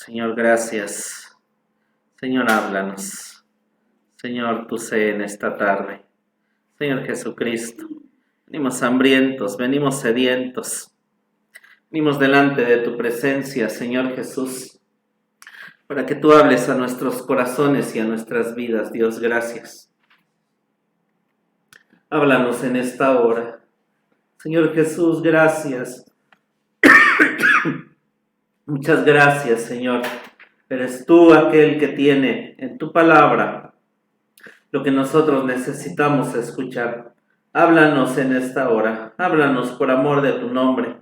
Señor, gracias. Señor, háblanos. Señor, tú sé en esta tarde. Señor Jesucristo, venimos hambrientos, venimos sedientos. Venimos delante de tu presencia, Señor Jesús, para que tú hables a nuestros corazones y a nuestras vidas. Dios, gracias. Háblanos en esta hora. Señor Jesús, gracias. Muchas gracias, Señor. Eres tú aquel que tiene en tu palabra lo que nosotros necesitamos escuchar. Háblanos en esta hora. Háblanos por amor de tu nombre.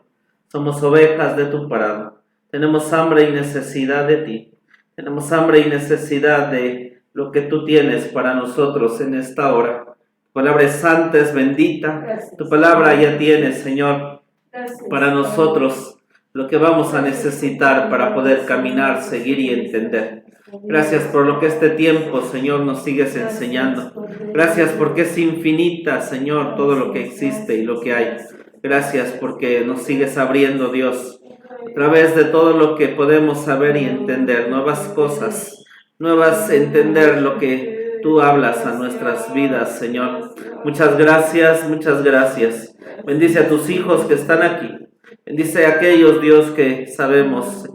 Somos ovejas de tu prado. Tenemos hambre y necesidad de ti. Tenemos hambre y necesidad de lo que tú tienes para nosotros en esta hora. Tu palabra es santa, es bendita. Gracias. Tu palabra ya tiene, Señor, para nosotros lo que vamos a necesitar para poder caminar, seguir y entender. Gracias por lo que este tiempo, Señor, nos sigues enseñando. Gracias porque es infinita, Señor, todo lo que existe y lo que hay. Gracias porque nos sigues abriendo, Dios, a través de todo lo que podemos saber y entender, nuevas cosas, entender lo que tú hablas a nuestras vidas, Señor. Muchas gracias, muchas gracias. Bendice a tus hijos que están aquí. Bendice a aquellos, Dios, que sabemos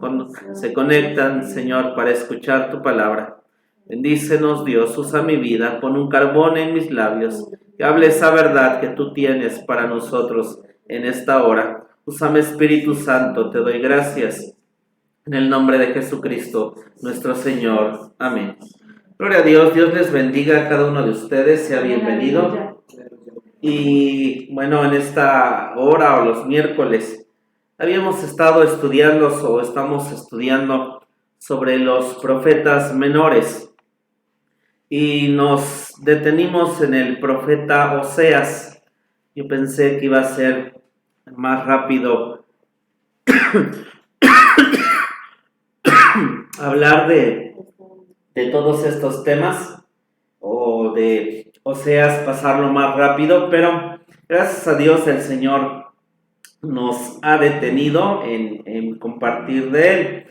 se conectan, Señor, para escuchar tu palabra. Bendícenos, Dios, usa mi vida, pon un carbón en mis labios, que hable esa verdad que tú tienes para nosotros en esta hora. Úsame, Espíritu Santo, te doy gracias. En el nombre de Jesucristo, nuestro Señor. Amén. Gloria a Dios, Dios les bendiga a cada uno de ustedes, sea bienvenido. Y bueno, en esta hora o los miércoles, habíamos estado estudiando o estamos estudiando sobre los profetas menores y nos detenimos en el profeta Oseas. Yo pensé que iba a ser más rápido hablar de todos estos temas o de Oseas pasarlo más rápido, pero gracias a Dios el Señor nos ha detenido en compartir de él.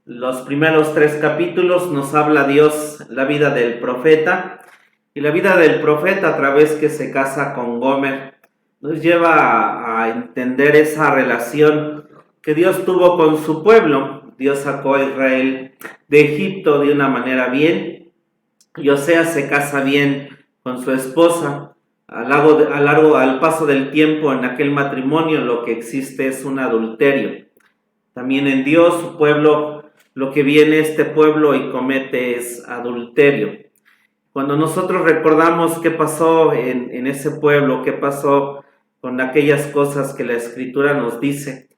Los primeros 3 capítulos nos habla Dios la vida del profeta, y la vida del profeta a través que se casa con Gomer nos lleva a entender esa relación que Dios tuvo con su pueblo. Dios sacó a Israel de Egipto de una manera bien, y Oseas se casa bien con su esposa. Al paso del tiempo en aquel matrimonio lo que existe es un adulterio. También en Dios, su pueblo, lo que viene este pueblo y comete es adulterio. Cuando nosotros recordamos qué pasó en ese pueblo, qué pasó con aquellas cosas que la Escritura nos dice,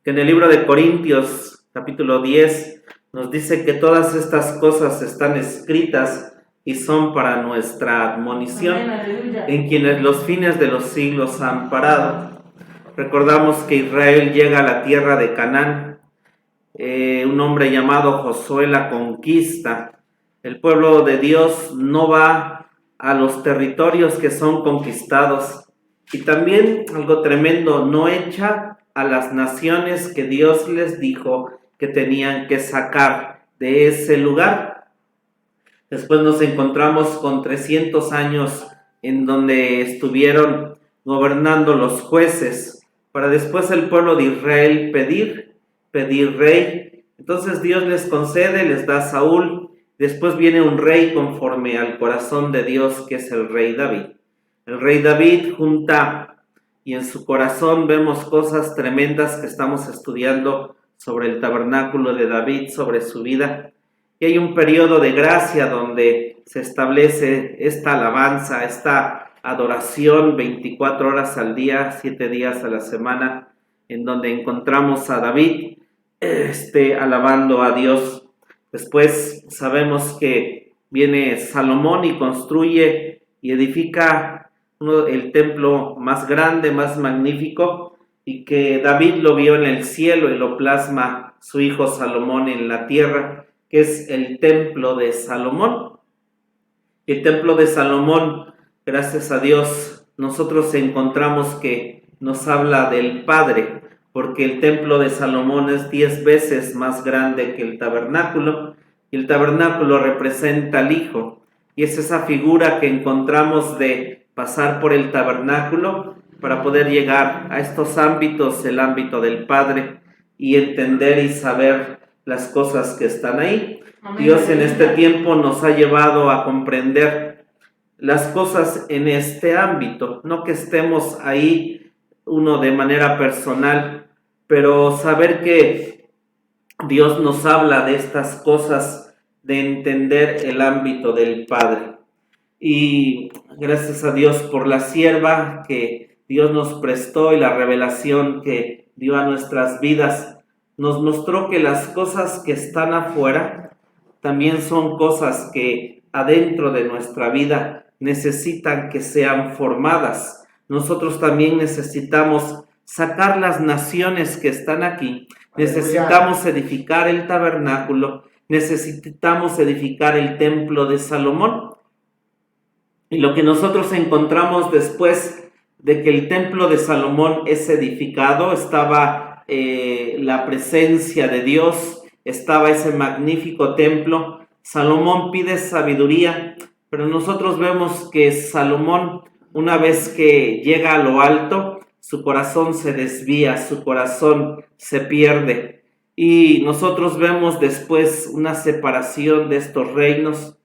que en el libro de Corintios, capítulo 10, nos dice que todas estas cosas están escritas y son para nuestra admonición, en quienes los fines de los siglos han parado. Recordamos que Israel llega a la tierra de Canaán, un hombre llamado Josué la conquista. El pueblo de Dios no va a los territorios que son conquistados, y también algo tremendo, no echa a las naciones que Dios les dijo que tenían que sacar de ese lugar. Después nos encontramos con 300 años en donde estuvieron gobernando los jueces, para después el pueblo de Israel pedir rey. Entonces Dios les concede, les da a Saúl, después viene un rey conforme al corazón de Dios, que es el rey David. El rey David junta, y en su corazón vemos cosas tremendas que estamos estudiando sobre el tabernáculo de David, sobre su vida. Y hay un periodo de gracia donde se establece esta alabanza, esta adoración 24 horas al día, 7 días a la semana, en donde encontramos a David alabando a Dios. Después sabemos que viene Salomón y construye y edifica el templo más grande, más magnífico, y que David lo vio en el cielo y lo plasma su hijo Salomón en la tierra, que es el templo de Salomón. El templo de Salomón, gracias a Dios, nosotros encontramos que nos habla del Padre, porque el templo de Salomón es 10 veces más grande que el tabernáculo, y el tabernáculo representa al Hijo, y es esa figura que encontramos de pasar por el tabernáculo para poder llegar a estos ámbitos, el ámbito del Padre, y entender y saber las cosas que están ahí. Amén. Dios en este tiempo nos ha llevado a comprender las cosas en este ámbito, no que estemos ahí uno de manera personal, pero saber que Dios nos habla de estas cosas, de entender el ámbito del Padre. Y gracias a Dios por la sierva que Dios nos prestó y la revelación que dio a nuestras vidas, nos mostró que las cosas que están afuera también son cosas que adentro de nuestra vida necesitan que sean formadas. Nosotros también necesitamos sacar las naciones que están aquí, necesitamos edificar el tabernáculo, necesitamos edificar el templo de Salomón. Y lo que nosotros encontramos después de que el templo de Salomón es edificado, estaba la presencia de Dios, estaba ese magnífico templo. Salomón pide sabiduría, pero nosotros vemos que Salomón, una vez que llega a lo alto, su corazón se desvía, su corazón se pierde. Y nosotros vemos después una separación de estos reinos.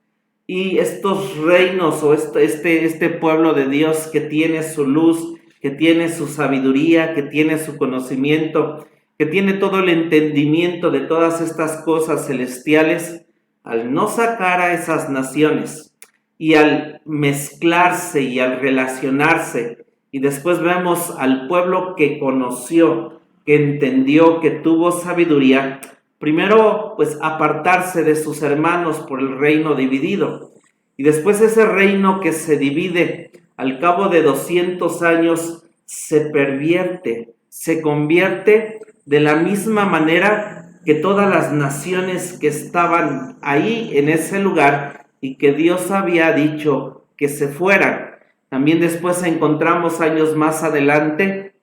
Y estos reinos o este pueblo de Dios que tiene su luz, que tiene su sabiduría, que tiene su conocimiento, que tiene todo el entendimiento de todas estas cosas celestiales, al no sacar a esas naciones y al mezclarse y al relacionarse, y después vemos al pueblo que conoció, que entendió, que tuvo sabiduría, primero, pues apartarse de sus hermanos por el reino dividido. Y después ese reino que se divide, al cabo de 200 años, se pervierte, se convierte de la misma manera que todas las naciones que estaban ahí en ese lugar y que Dios había dicho que se fueran. También después encontramos años más adelante,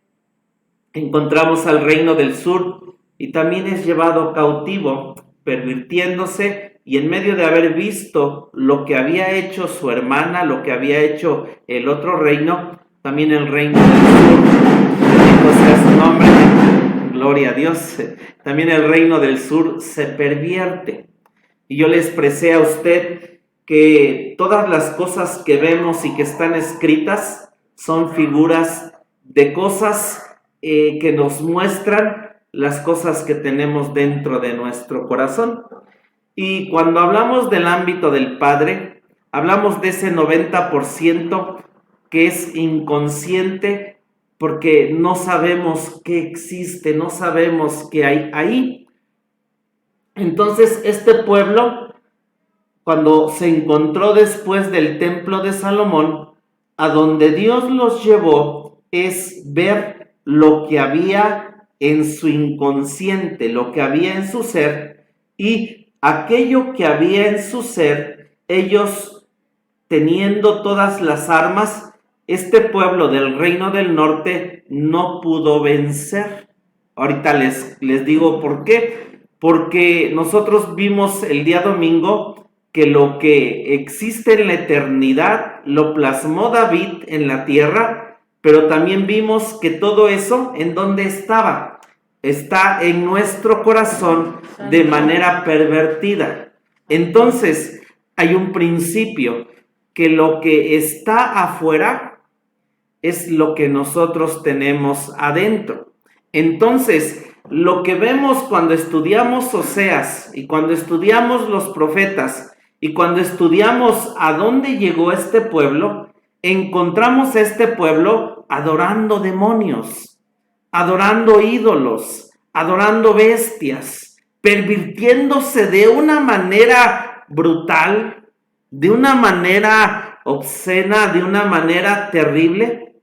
encontramos al reino del sur, y también es llevado cautivo, pervirtiéndose, y en medio de haber visto lo que había hecho su hermana, lo que había hecho el otro reino, también el reino del sur, bendito sea su nombre, gloria a Dios, también el reino del sur se pervierte. Y yo le expresé a usted que todas las cosas que vemos y que están escritas son figuras de cosas que nos muestran las cosas que tenemos dentro de nuestro corazón. Y cuando hablamos del ámbito del Padre, hablamos de ese 90% que es inconsciente porque no sabemos qué existe, no sabemos qué hay ahí. Entonces este pueblo, cuando se encontró después del templo de Salomón, a donde Dios los llevó es ver lo que había en su inconsciente, lo que había en su ser, y aquello que había en su ser, ellos teniendo todas las armas, este pueblo del reino del norte no pudo vencer. Ahorita les digo por qué. Porque nosotros vimos el día domingo que lo que existe en la eternidad lo plasmó David en la tierra, pero también vimos que todo eso, ¿en dónde estaba? Está en nuestro corazón de manera pervertida. Entonces, hay un principio, que lo que está afuera es lo que nosotros tenemos adentro. Entonces, lo que vemos cuando estudiamos Oseas y cuando estudiamos los profetas y cuando estudiamos a dónde llegó este pueblo, encontramos a este pueblo adorando demonios, adorando ídolos, adorando bestias, pervirtiéndose de una manera brutal, de una manera obscena, de una manera terrible.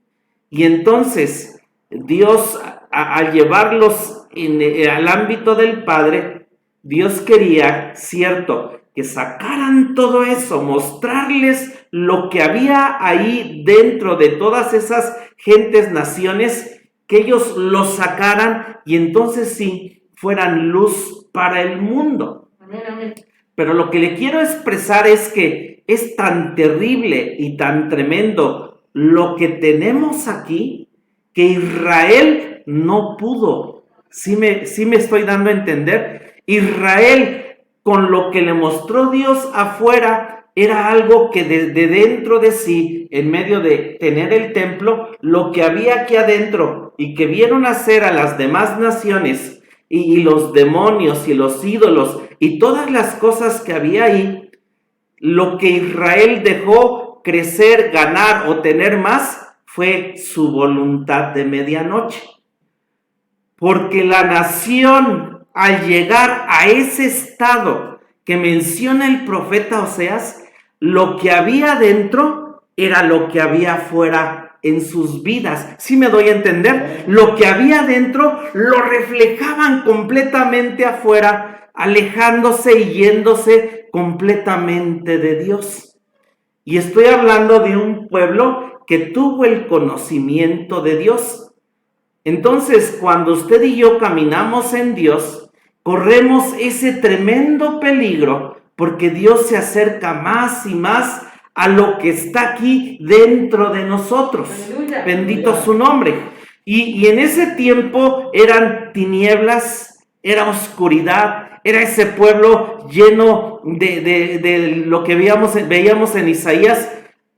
Y entonces Dios, al llevarlos al ámbito del Padre, Dios quería, cierto, que sacaran todo eso, mostrarles lo que había ahí dentro de todas esas gentes, naciones, que ellos los sacaran y entonces sí fueran luz para el mundo. Amén, amén. Pero lo que le quiero expresar es que es tan terrible y tan tremendo lo que tenemos aquí que Israel no pudo. ¿Sí me estoy dando a entender? Israel, con lo que le mostró Dios afuera, era algo que de dentro de sí, en medio de tener el templo, lo que había aquí adentro y que vieron hacer a las demás naciones y los demonios y los ídolos y todas las cosas que había ahí, lo que Israel dejó crecer, ganar o tener más fue su voluntad de medianoche. Porque la nación, al llegar a ese estado que menciona el profeta Oseas, lo que había dentro era lo que había afuera en sus vidas. ¿Sí me doy a entender? Lo que había dentro lo reflejaban completamente afuera, alejándose y yéndose completamente de Dios. Y estoy hablando de un pueblo que tuvo el conocimiento de Dios. Entonces, cuando usted y yo caminamos en Dios, corremos ese tremendo peligro porque Dios se acerca más y más a lo que está aquí dentro de nosotros. Aleluya. Bendito su nombre. Y en ese tiempo eran tinieblas, era oscuridad, era ese pueblo lleno de lo que veíamos en Isaías,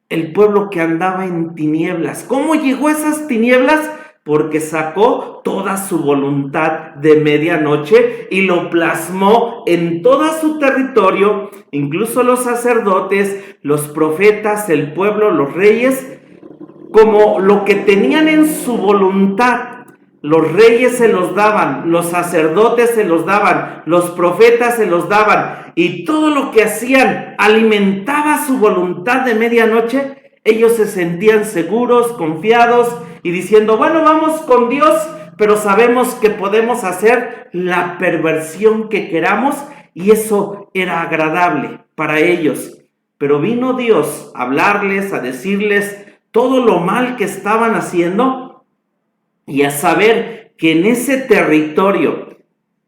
el pueblo que andaba en tinieblas. ¿Cómo llegó a esas tinieblas? Porque sacó toda su voluntad de medianoche y lo plasmó en todo su territorio, incluso los sacerdotes, los profetas, el pueblo, los reyes, como lo que tenían en su voluntad. Los reyes se los daban, los sacerdotes se los daban, los profetas se los daban, y todo lo que hacían alimentaba su voluntad de medianoche. Ellos se sentían seguros, confiados y diciendo, bueno, vamos con Dios, pero sabemos que podemos hacer la perversión que queramos, y eso era agradable para ellos. Pero vino Dios a hablarles, a decirles todo lo mal que estaban haciendo y a saber que en ese territorio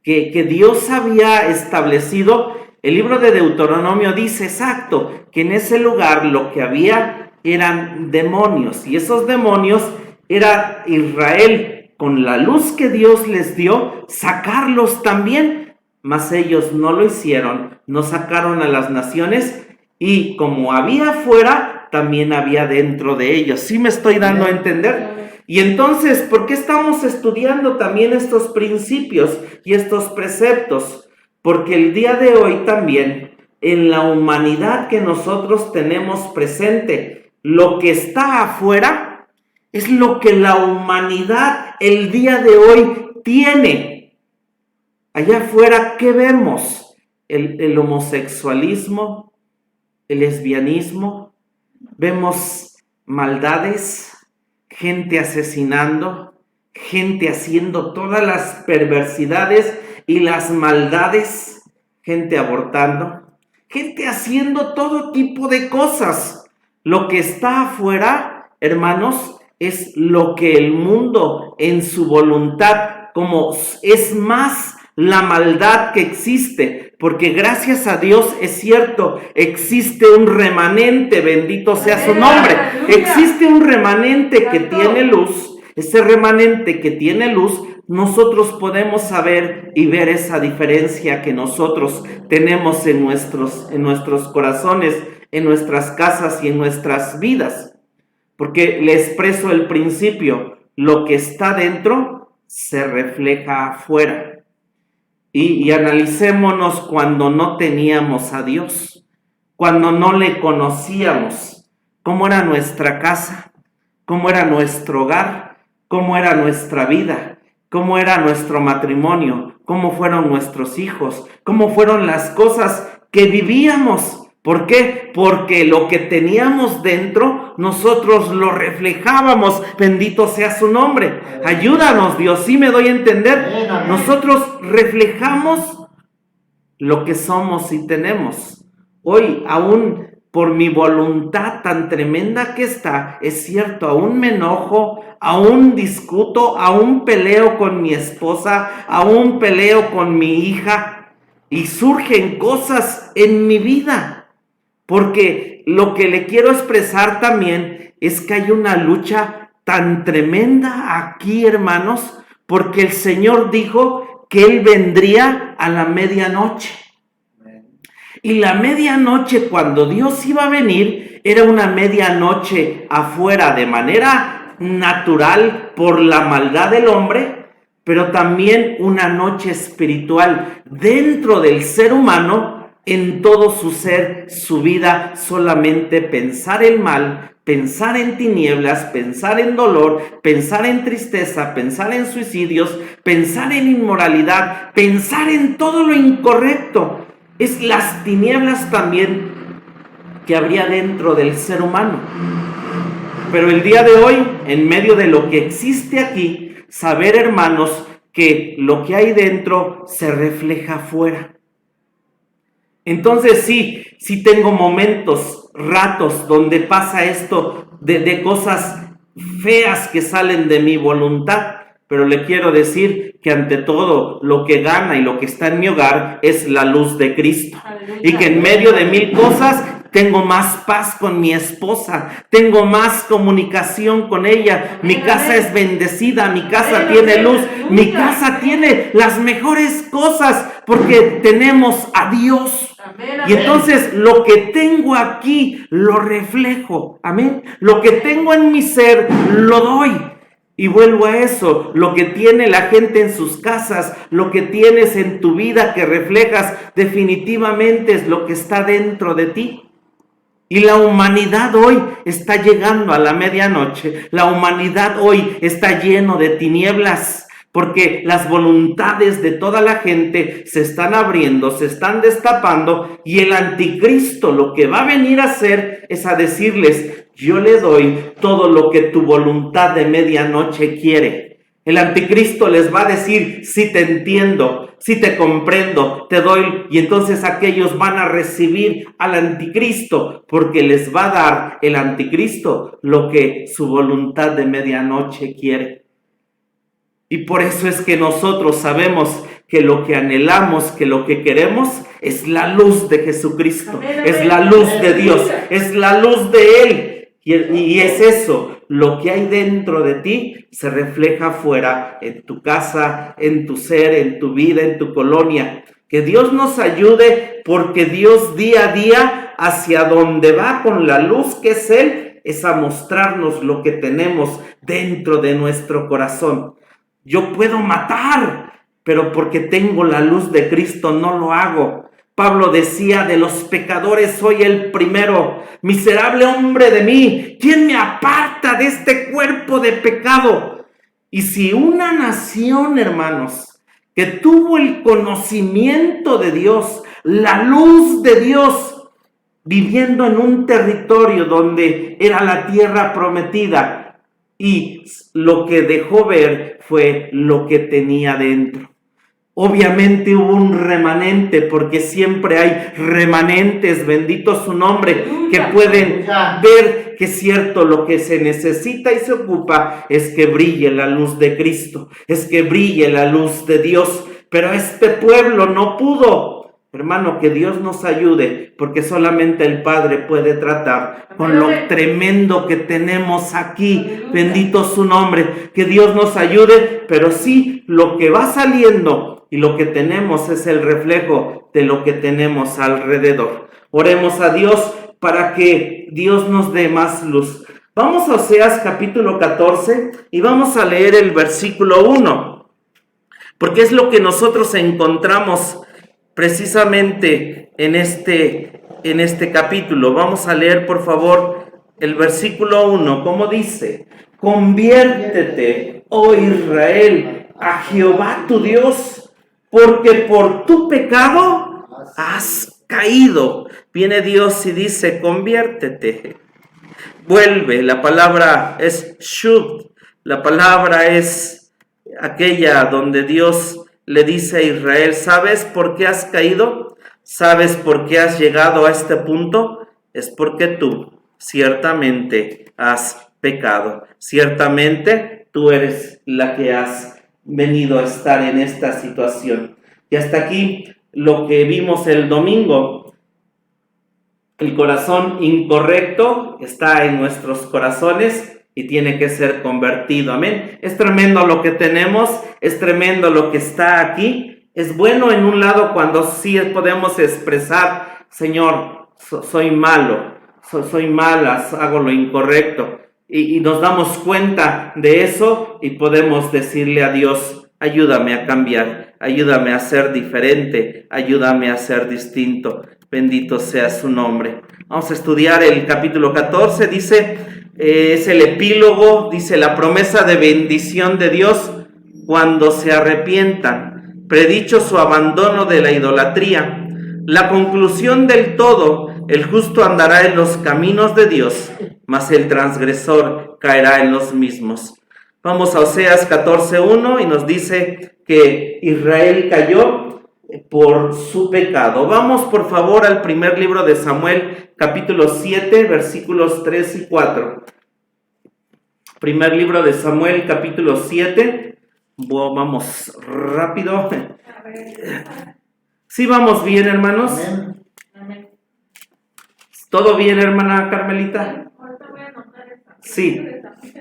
que Dios había establecido, el libro de Deuteronomio dice exacto que en ese lugar lo que había eran demonios, y esos demonios era Israel, con la luz que Dios les dio, sacarlos también, mas ellos no lo hicieron, no sacaron a las naciones, y como había afuera, también había dentro de ellos. ¿Sí me estoy dando a entender? Y entonces, ¿por qué estamos estudiando también estos principios y estos preceptos? Porque el día de hoy también, en la humanidad que nosotros tenemos presente, lo que está afuera es lo que la humanidad el día de hoy tiene. Allá afuera, ¿qué vemos? El homosexualismo, el lesbianismo, vemos maldades, gente asesinando, gente haciendo todas las perversidades y las maldades, gente abortando, gente haciendo todo tipo de cosas. Lo que está afuera, hermanos, es lo que el mundo en su voluntad, como es más la maldad que existe, porque gracias a Dios es cierto, existe un remanente, bendito sea su nombre, existe un remanente que tiene luz. Ese remanente que tiene luz, nosotros podemos saber y ver esa diferencia que nosotros tenemos en nuestros corazones, en nuestras casas y en nuestras vidas. Porque le expreso el principio, lo que está dentro se refleja afuera. Y analicémonos cuando no teníamos a Dios, cuando no le conocíamos, cómo era nuestra casa, cómo era nuestro hogar, cómo era nuestra vida, cómo era nuestro matrimonio, cómo fueron nuestros hijos, cómo fueron las cosas que vivíamos. ¿Por qué? Porque lo que teníamos dentro, nosotros lo reflejábamos. Bendito sea su nombre. Ayúdanos, Dios, ¿sí me doy a entender? Nosotros reflejamos lo que somos y tenemos. Hoy aún por mi voluntad tan tremenda que está, es cierto, aún me enojo, aún discuto, aún peleo con mi esposa, aún peleo con mi hija y surgen cosas en mi vida. Porque lo que le quiero expresar también es que hay una lucha tan tremenda aquí, hermanos, porque el Señor dijo que Él vendría a la medianoche. Y la medianoche, cuando Dios iba a venir, era una medianoche afuera de manera natural por la maldad del hombre, pero también una noche espiritual dentro del ser humano, en todo su ser, su vida, solamente pensar el mal, pensar en tinieblas, pensar en dolor, pensar en tristeza, pensar en suicidios, pensar en inmoralidad, pensar en todo lo incorrecto. Es las tinieblas también que habría dentro del ser humano. Pero el día de hoy, en medio de lo que existe aquí, saber, hermanos, que lo que hay dentro se refleja afuera. Entonces sí tengo momentos, ratos, donde pasa esto de cosas feas que salen de mi voluntad. Pero le quiero decir que ante todo lo que gana y lo que está en mi hogar es la luz de Cristo. Y que en medio de mil cosas tengo más paz con mi esposa, tengo más comunicación con ella, mi casa es bendecida, mi casa tiene luz, mi casa tiene las mejores cosas porque tenemos a Dios. Y entonces lo que tengo aquí lo reflejo, amén. Lo que tengo en mi ser lo doy. Y vuelvo a eso, lo que tiene la gente en sus casas, lo que tienes en tu vida que reflejas, definitivamente es lo que está dentro de ti. Y la humanidad hoy está llegando a la medianoche, la humanidad hoy está lleno de tinieblas, porque las voluntades de toda la gente se están abriendo, se están destapando, y el anticristo lo que va a venir a hacer es a decirles: yo le doy todo lo que tu voluntad de medianoche quiere. El anticristo les va a decir: sí te entiendo, sí te comprendo, te doy. Y entonces aquellos van a recibir al anticristo, porque les va a dar el anticristo lo que su voluntad de medianoche quiere. Y por eso es que nosotros sabemos que lo que anhelamos, que lo que queremos es la luz de Jesucristo, es la luz de Dios, es la luz de Él. Y es eso, lo que hay dentro de ti se refleja afuera, en tu casa, en tu ser, en tu vida, en tu colonia. Que Dios nos ayude, porque Dios día a día, hacia donde va con la luz que es Él, es a mostrarnos lo que tenemos dentro de nuestro corazón. Yo puedo matar, pero porque tengo la luz de Cristo no lo hago. Pablo decía: de los pecadores soy el primero, miserable hombre de mí, ¿quién me aparta de este cuerpo de pecado? Y si una nación, hermanos, que tuvo el conocimiento de Dios, la luz de Dios, viviendo en un territorio donde era la tierra prometida, y lo que dejó ver fue lo que tenía dentro. Obviamente hubo un remanente, porque siempre hay remanentes, bendito su nombre, que pueden ver que es cierto, lo que se necesita y se ocupa es que brille la luz de Cristo, es que brille la luz de Dios. Pero este pueblo no pudo. Hermano, que Dios nos ayude, porque solamente el Padre puede tratar con lo tremendo que tenemos aquí. Bendito su nombre. Que Dios nos ayude, pero sí, lo que va saliendo y lo que tenemos es el reflejo de lo que tenemos alrededor. Oremos a Dios para que Dios nos dé más luz. Vamos a Oseas capítulo 14 y vamos a leer el versículo 1, porque es lo que nosotros encontramos precisamente en este capítulo. Vamos a leer, por favor, el versículo 1, ¿cómo dice? Conviértete, oh Israel, a Jehová tu Dios, porque por tu pecado has caído. Viene Dios y dice: conviértete. Vuelve, la palabra es shub, la palabra es aquella donde Dios le dice a Israel: ¿sabes por qué has caído? ¿Sabes por qué has llegado a este punto? es porque tú ciertamente has pecado. Ciertamente tú eres la que has venido a estar en esta situación. Y hasta aquí lo que vimos el domingo. El corazón incorrecto está en nuestros corazones y tiene que ser convertido. Amén. Es tremendo lo que tenemos, es tremendo lo que está aquí. Es bueno en un lado cuando sí podemos expresar, Señor, soy malo, soy mala, hago lo incorrecto. Y nos damos cuenta de eso y podemos decirle a Dios, ayúdame a cambiar, ayúdame a ser diferente, ayúdame a ser distinto. Bendito sea su nombre. Vamos a estudiar el capítulo 14, dice, es el epílogo, dice la promesa de bendición de Dios cuando se arrepientan, predicho su abandono de la idolatría, la conclusión del todo, el justo andará en los caminos de Dios, mas el transgresor caerá en los mismos. Vamos a Oseas 14:1 y nos dice que Israel cayó por su pecado. Vamos por favor al primer libro de Samuel, capítulo 7, versículos 3 y 4. Primer libro de Samuel, capítulo 7. Vamos rápido. ¿Sí vamos bien, hermanos? Amén. ¿Todo bien, hermana Carmelita? Sí.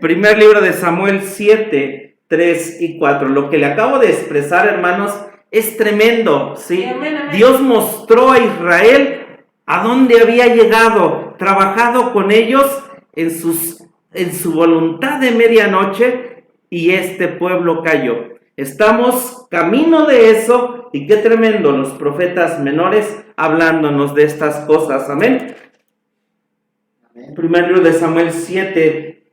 Primer libro de Samuel 7, 3 y 4. Lo que le acabo de expresar, hermanos, es tremendo, ¿sí? Amén. Dios mostró a Israel a dónde había llegado, trabajado con ellos en su voluntad de medianoche, y este pueblo cayó. Estamos camino de eso, y qué tremendo, los profetas menores hablándonos de estas cosas, amén. Primer libro de Samuel 7,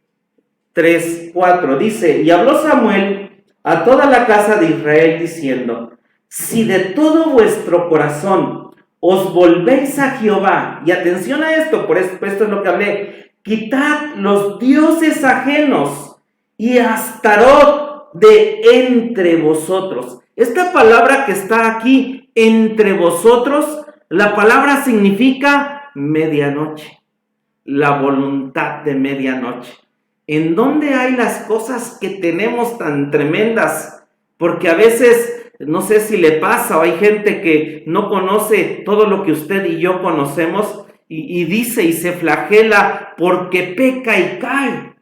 3, 4, dice, y habló Samuel a toda la casa de Israel diciendo, si de todo vuestro corazón os volvéis a Jehová, y atención a esto, por esto es lo que hablé, quitad los dioses ajenos y Astarot de entre vosotros. Esta palabra que está aquí, entre vosotros, la palabra significa medianoche, la voluntad de medianoche. ¿En dónde hay las cosas que tenemos tan tremendas? Porque a veces, no sé si le pasa, o hay gente que no conoce todo lo que usted y yo conocemos y dice y se flagela porque peca y cae.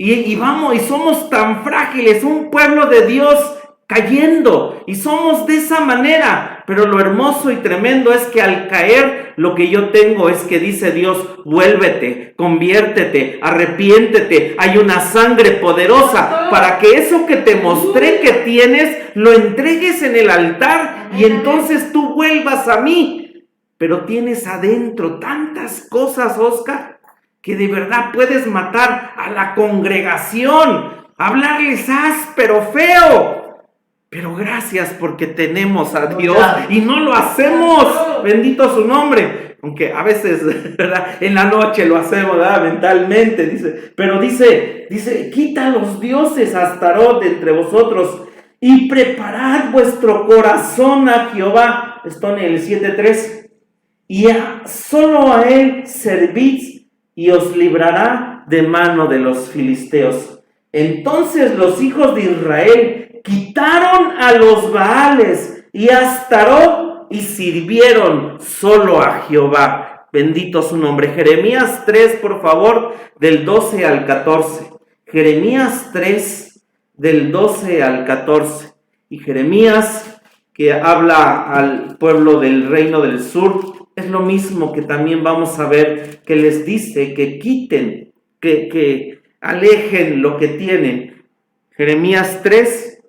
Y vamos, y somos tan frágiles, un pueblo de Dios cayendo, y somos de esa manera. Pero lo hermoso y tremendo es que al caer, lo que yo tengo es que dice Dios, vuélvete, conviértete, arrepiéntete, hay una sangre poderosa para que eso que te mostré que tienes, lo entregues en el altar y entonces tú vuelvas a mí. Pero tienes adentro tantas cosas, Oscar, que de verdad puedes matar a la congregación, hablarles áspero, feo. Pero gracias porque tenemos a Dios y no lo hacemos. Bendito su nombre. Aunque a veces, ¿verdad?, en la noche lo hacemos, ¿verdad?, mentalmente, dice. Pero dice, quita los dioses Astarot de entre vosotros y preparad vuestro corazón a Jehová. Esto en el 7:3. Y solo a él servid y os librará de mano de los filisteos. Entonces los hijos de Israel quitaron a los Baales y a Astarot y sirvieron solo a Jehová. Bendito su nombre. Jeremías 3, por favor, del 12 al 14. Jeremías 3, del 12 al 14. Y Jeremías, que habla al pueblo del reino del sur, es lo mismo que también vamos a ver, que les dice que quiten, que alejen lo que tienen. Jeremías 3,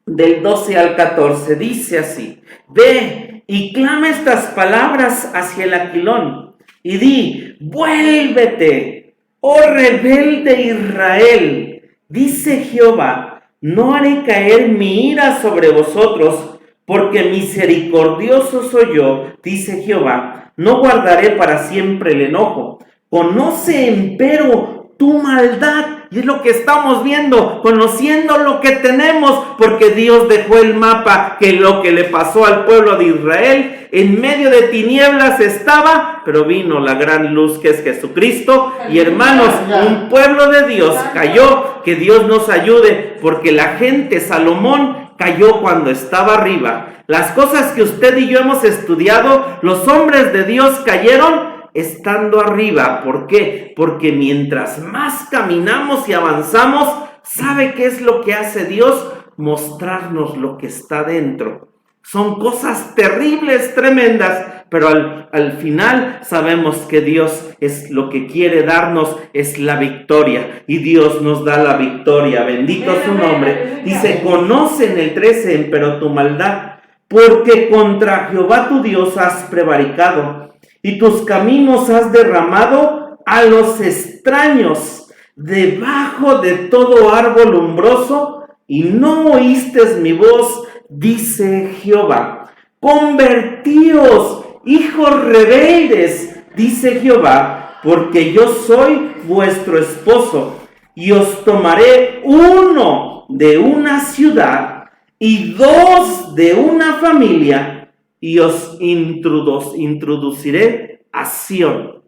del 12 al 14, dice así: ve y clama estas palabras hacia el Aquilón, y di: vuélvete, oh rebelde Israel, dice Jehová, no haré caer mi ira sobre vosotros, porque misericordioso soy yo, dice Jehová, no guardaré para siempre el enojo. Conoce empero tu maldad. Y es lo que estamos viendo, conociendo lo que tenemos, porque Dios dejó el mapa, que lo que le pasó al pueblo de Israel, en medio de tinieblas estaba, pero vino la gran luz que es Jesucristo. Y hermanos, un pueblo de Dios cayó, que Dios nos ayude, porque la gente, Salomón, cayó cuando estaba arriba. Las cosas que usted y yo hemos estudiado, los hombres de Dios cayeron estando arriba. ¿Por qué? Porque mientras más caminamos y avanzamos, ¿sabe qué es lo que hace Dios? Mostrarnos lo que está dentro. Son cosas terribles, tremendas, pero al final sabemos que Dios es lo que quiere darnos, es la victoria, y Dios nos da la victoria. Bendito su nombre. Dice, conocen el 13, pero tu maldad, porque contra Jehová tu Dios has prevaricado, y tus caminos has derramado a los extraños debajo de todo árbol umbroso, y no oíste mi voz, dice Jehová. Convertíos, hijos rebeldes, dice Jehová, porque yo soy vuestro esposo, y os tomaré uno de una ciudad y dos de una familia, y os introduciré a Sión.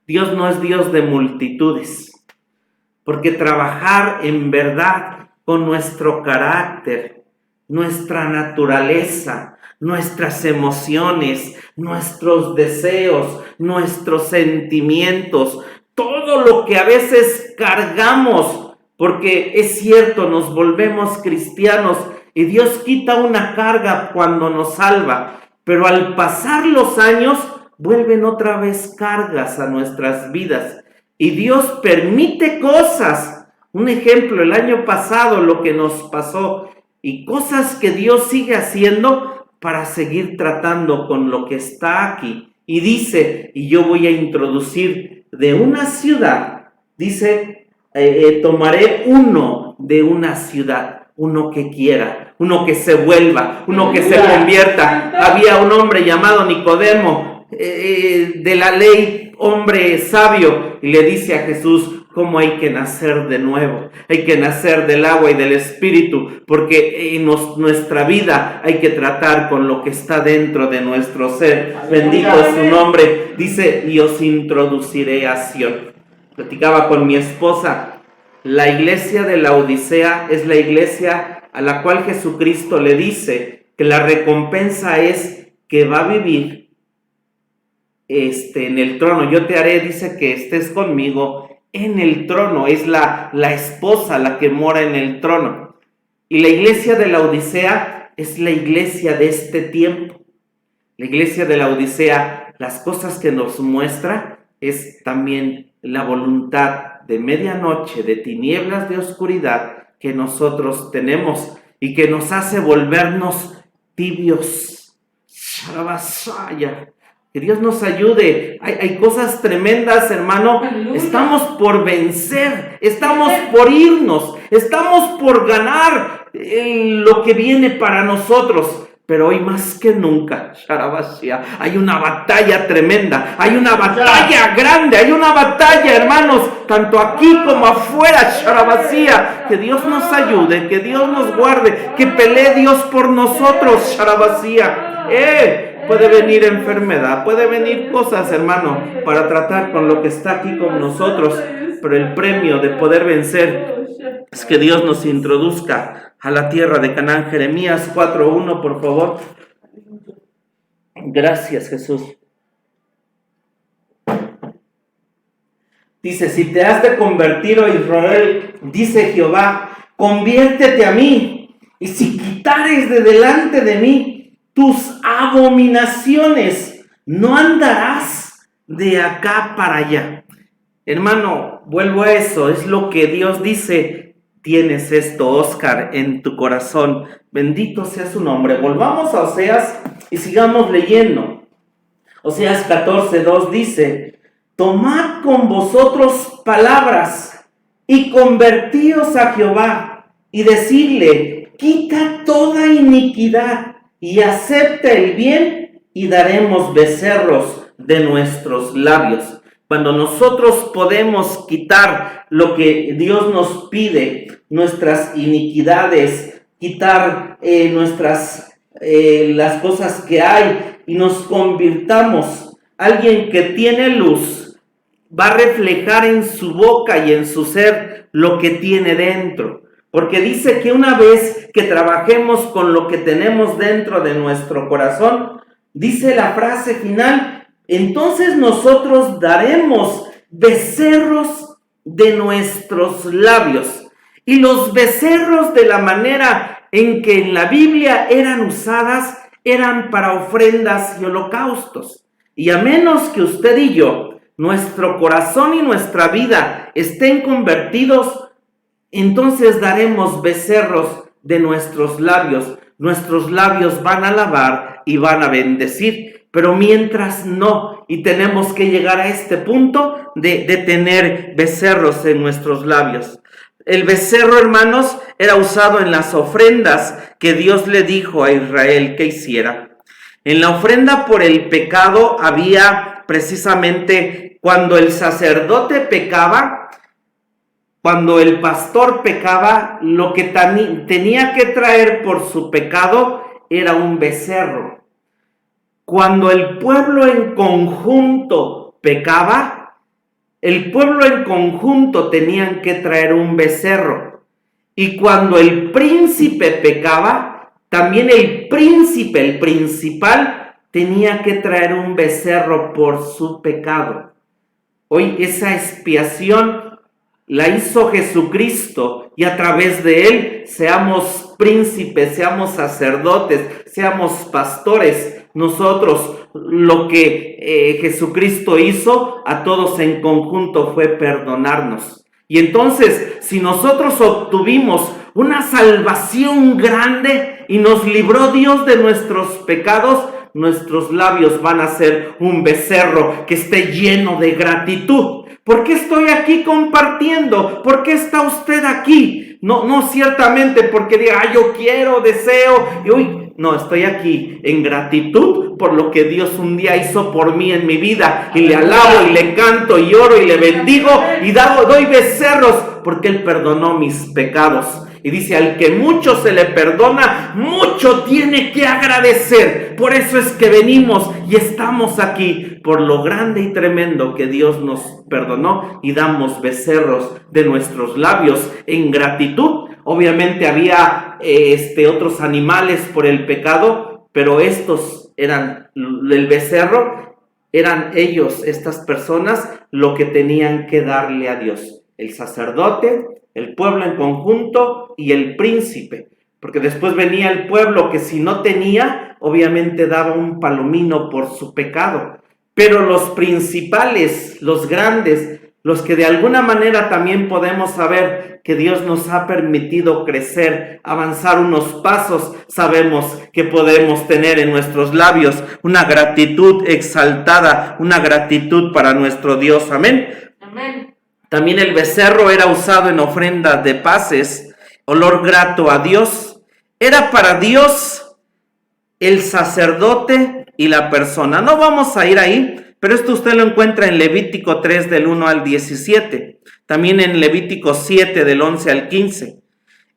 Dios no es Dios de multitudes, porque trabajar en verdad con nuestro carácter, nuestra naturaleza, nuestras emociones, nuestros deseos, nuestros sentimientos, todo lo que a veces cargamos, porque es cierto, nos volvemos cristianos y Dios quita una carga cuando nos salva, pero al pasar los años vuelven otra vez cargas a nuestras vidas y Dios permite cosas. Un ejemplo, el año pasado lo que nos pasó, y cosas que Dios sigue haciendo para seguir tratando con lo que está aquí. Y dice, y yo voy a introducir de una ciudad, dice, tomaré uno de una ciudad, uno que quiera, uno que se vuelva, uno que se convierta. Había un hombre llamado Nicodemo, de la ley, hombre sabio, y le dice a Jesús cómo hay que nacer de nuevo. Hay que nacer del agua y del espíritu, porque en nuestra vida hay que tratar con lo que está dentro de nuestro ser. Bendito es su nombre. Dice, y os introduciré a Sión. Platicaba con mi esposa. La iglesia de la Odisea es la iglesia a la cual Jesucristo le dice que la recompensa es que va a vivir en el trono. Yo te haré, dice, que estés conmigo en el trono. Es la esposa la que mora en el trono. Y la iglesia de la Odisea es la iglesia de este tiempo. La iglesia de la Odisea, las cosas que nos muestra es también la voluntad de medianoche, de tinieblas, de oscuridad que nosotros tenemos y que nos hace volvernos tibios. Que Dios nos ayude. Hay cosas tremendas, hermano. Estamos por vencer, estamos por irnos, estamos por ganar lo que viene para nosotros. Pero hoy más que nunca, hay una batalla tremenda, hay una batalla grande, hay una batalla, hermanos, tanto aquí como afuera, que Dios nos ayude, que Dios nos guarde, que pelee Dios por nosotros, puede venir enfermedad, puede venir cosas, hermano, para tratar con lo que está aquí con nosotros, pero el premio de poder vencer es que Dios nos introduzca a la tierra de Canaán. Jeremías 4:1, por favor. Gracias, Jesús. Dice, si te has de convertir, oh Israel, dice Jehová, conviértete a mí, y si quitares de delante de mí tus abominaciones, no andarás de acá para allá. Hermano, vuelvo a eso, es lo que Dios dice. Tienes esto, Oscar, en tu corazón. Bendito sea su nombre. Volvamos a Oseas y sigamos leyendo. Oseas 14:2 dice, tomad con vosotros palabras y convertíos a Jehová y decidle, quita toda iniquidad y acepta el bien y daremos becerros de nuestros labios. Cuando nosotros podemos quitar lo que Dios nos pide, nuestras iniquidades, quitar las cosas que hay y nos convirtamos, alguien que tiene luz va a reflejar en su boca y en su ser lo que tiene dentro. Porque dice que una vez que trabajemos con lo que tenemos dentro de nuestro corazón, dice la frase final, entonces nosotros daremos becerros de nuestros labios. Y los becerros, de la manera en que en la Biblia eran usadas, eran para ofrendas y holocaustos. Y a menos que usted y yo, nuestro corazón y nuestra vida estén convertidos, entonces daremos becerros de nuestros labios. Nuestros labios van a alabar y van a bendecir. Pero mientras no, y tenemos que llegar a este punto de tener becerros en nuestros labios. El becerro, hermanos, era usado en las ofrendas que Dios le dijo a Israel que hiciera. En la ofrenda por el pecado había precisamente cuando el sacerdote pecaba, cuando el pastor pecaba, lo que tenía que traer por su pecado era un becerro. Cuando el pueblo en conjunto pecaba, el pueblo en conjunto tenían que traer un becerro. Y cuando el príncipe pecaba, también el príncipe, el principal, tenía que traer un becerro por su pecado. Hoy esa expiación la hizo Jesucristo y a través de él seamos príncipes, seamos sacerdotes, seamos pastores. Nosotros, lo que Jesucristo hizo a todos en conjunto fue perdonarnos. Y entonces, si nosotros obtuvimos una salvación grande y nos libró Dios de nuestros pecados, nuestros labios van a ser un becerro que esté lleno de gratitud. ¿Por qué estoy aquí compartiendo? ¿Por qué está usted aquí? No ciertamente porque diga, yo quiero, deseo, y hoy no, estoy aquí en gratitud por lo que Dios un día hizo por mí en mi vida, y le alabo y le canto y oro y le bendigo y doy becerros porque Él perdonó mis pecados. Y dice, al que mucho se le perdona, mucho tiene que agradecer. Por eso es que venimos y estamos aquí, por lo grande y tremendo que Dios nos perdonó, y damos becerros de nuestros labios en gratitud. Obviamente había otros animales por el pecado, pero estos eran, el becerro, eran ellos, estas personas, lo que tenían que darle a Dios. El sacerdote, el pueblo en conjunto y el príncipe. Porque después venía el pueblo que si no tenía, obviamente daba un palomino por su pecado. Pero los principales, los grandes, los que de alguna manera también podemos saber que Dios nos ha permitido crecer, avanzar unos pasos, sabemos que podemos tener en nuestros labios una gratitud exaltada, una gratitud para nuestro Dios. Amén. Amén. También el becerro era usado en ofrendas de paces, olor grato a Dios. Era para Dios el sacerdote y la persona. No vamos a ir ahí, pero esto usted lo encuentra en Levítico 3 del 1 al 17. También en Levítico 7 del 11 al 15.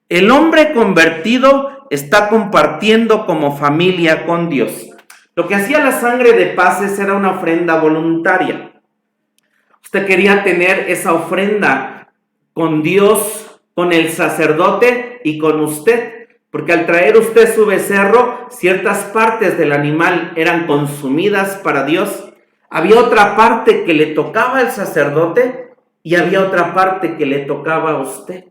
El hombre convertido está compartiendo como familia con Dios. Lo que hacía la sangre de paces era una ofrenda voluntaria. Usted quería tener esa ofrenda con Dios, con el sacerdote y con usted, porque al traer usted su becerro, ciertas partes del animal eran consumidas para Dios. Había otra parte que le tocaba al sacerdote y había otra parte que le tocaba a usted.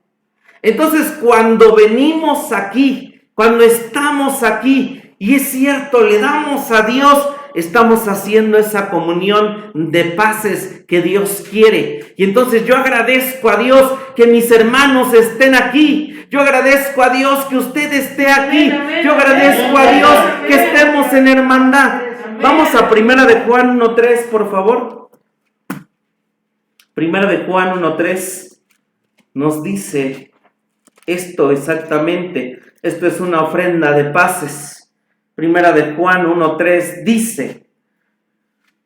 Entonces, cuando venimos aquí, cuando estamos aquí, y es cierto, le damos a Dios, estamos haciendo esa comunión de paces que Dios quiere. Y entonces yo agradezco a Dios que mis hermanos estén aquí. Yo agradezco a Dios que usted esté aquí. Yo agradezco a Dios que estemos en hermandad. Vamos a 1 de Juan 1:3, por favor. 1 de Juan 1:3 nos dice esto exactamente. Esto es una ofrenda de paces. 1 de Juan 1:3 dice: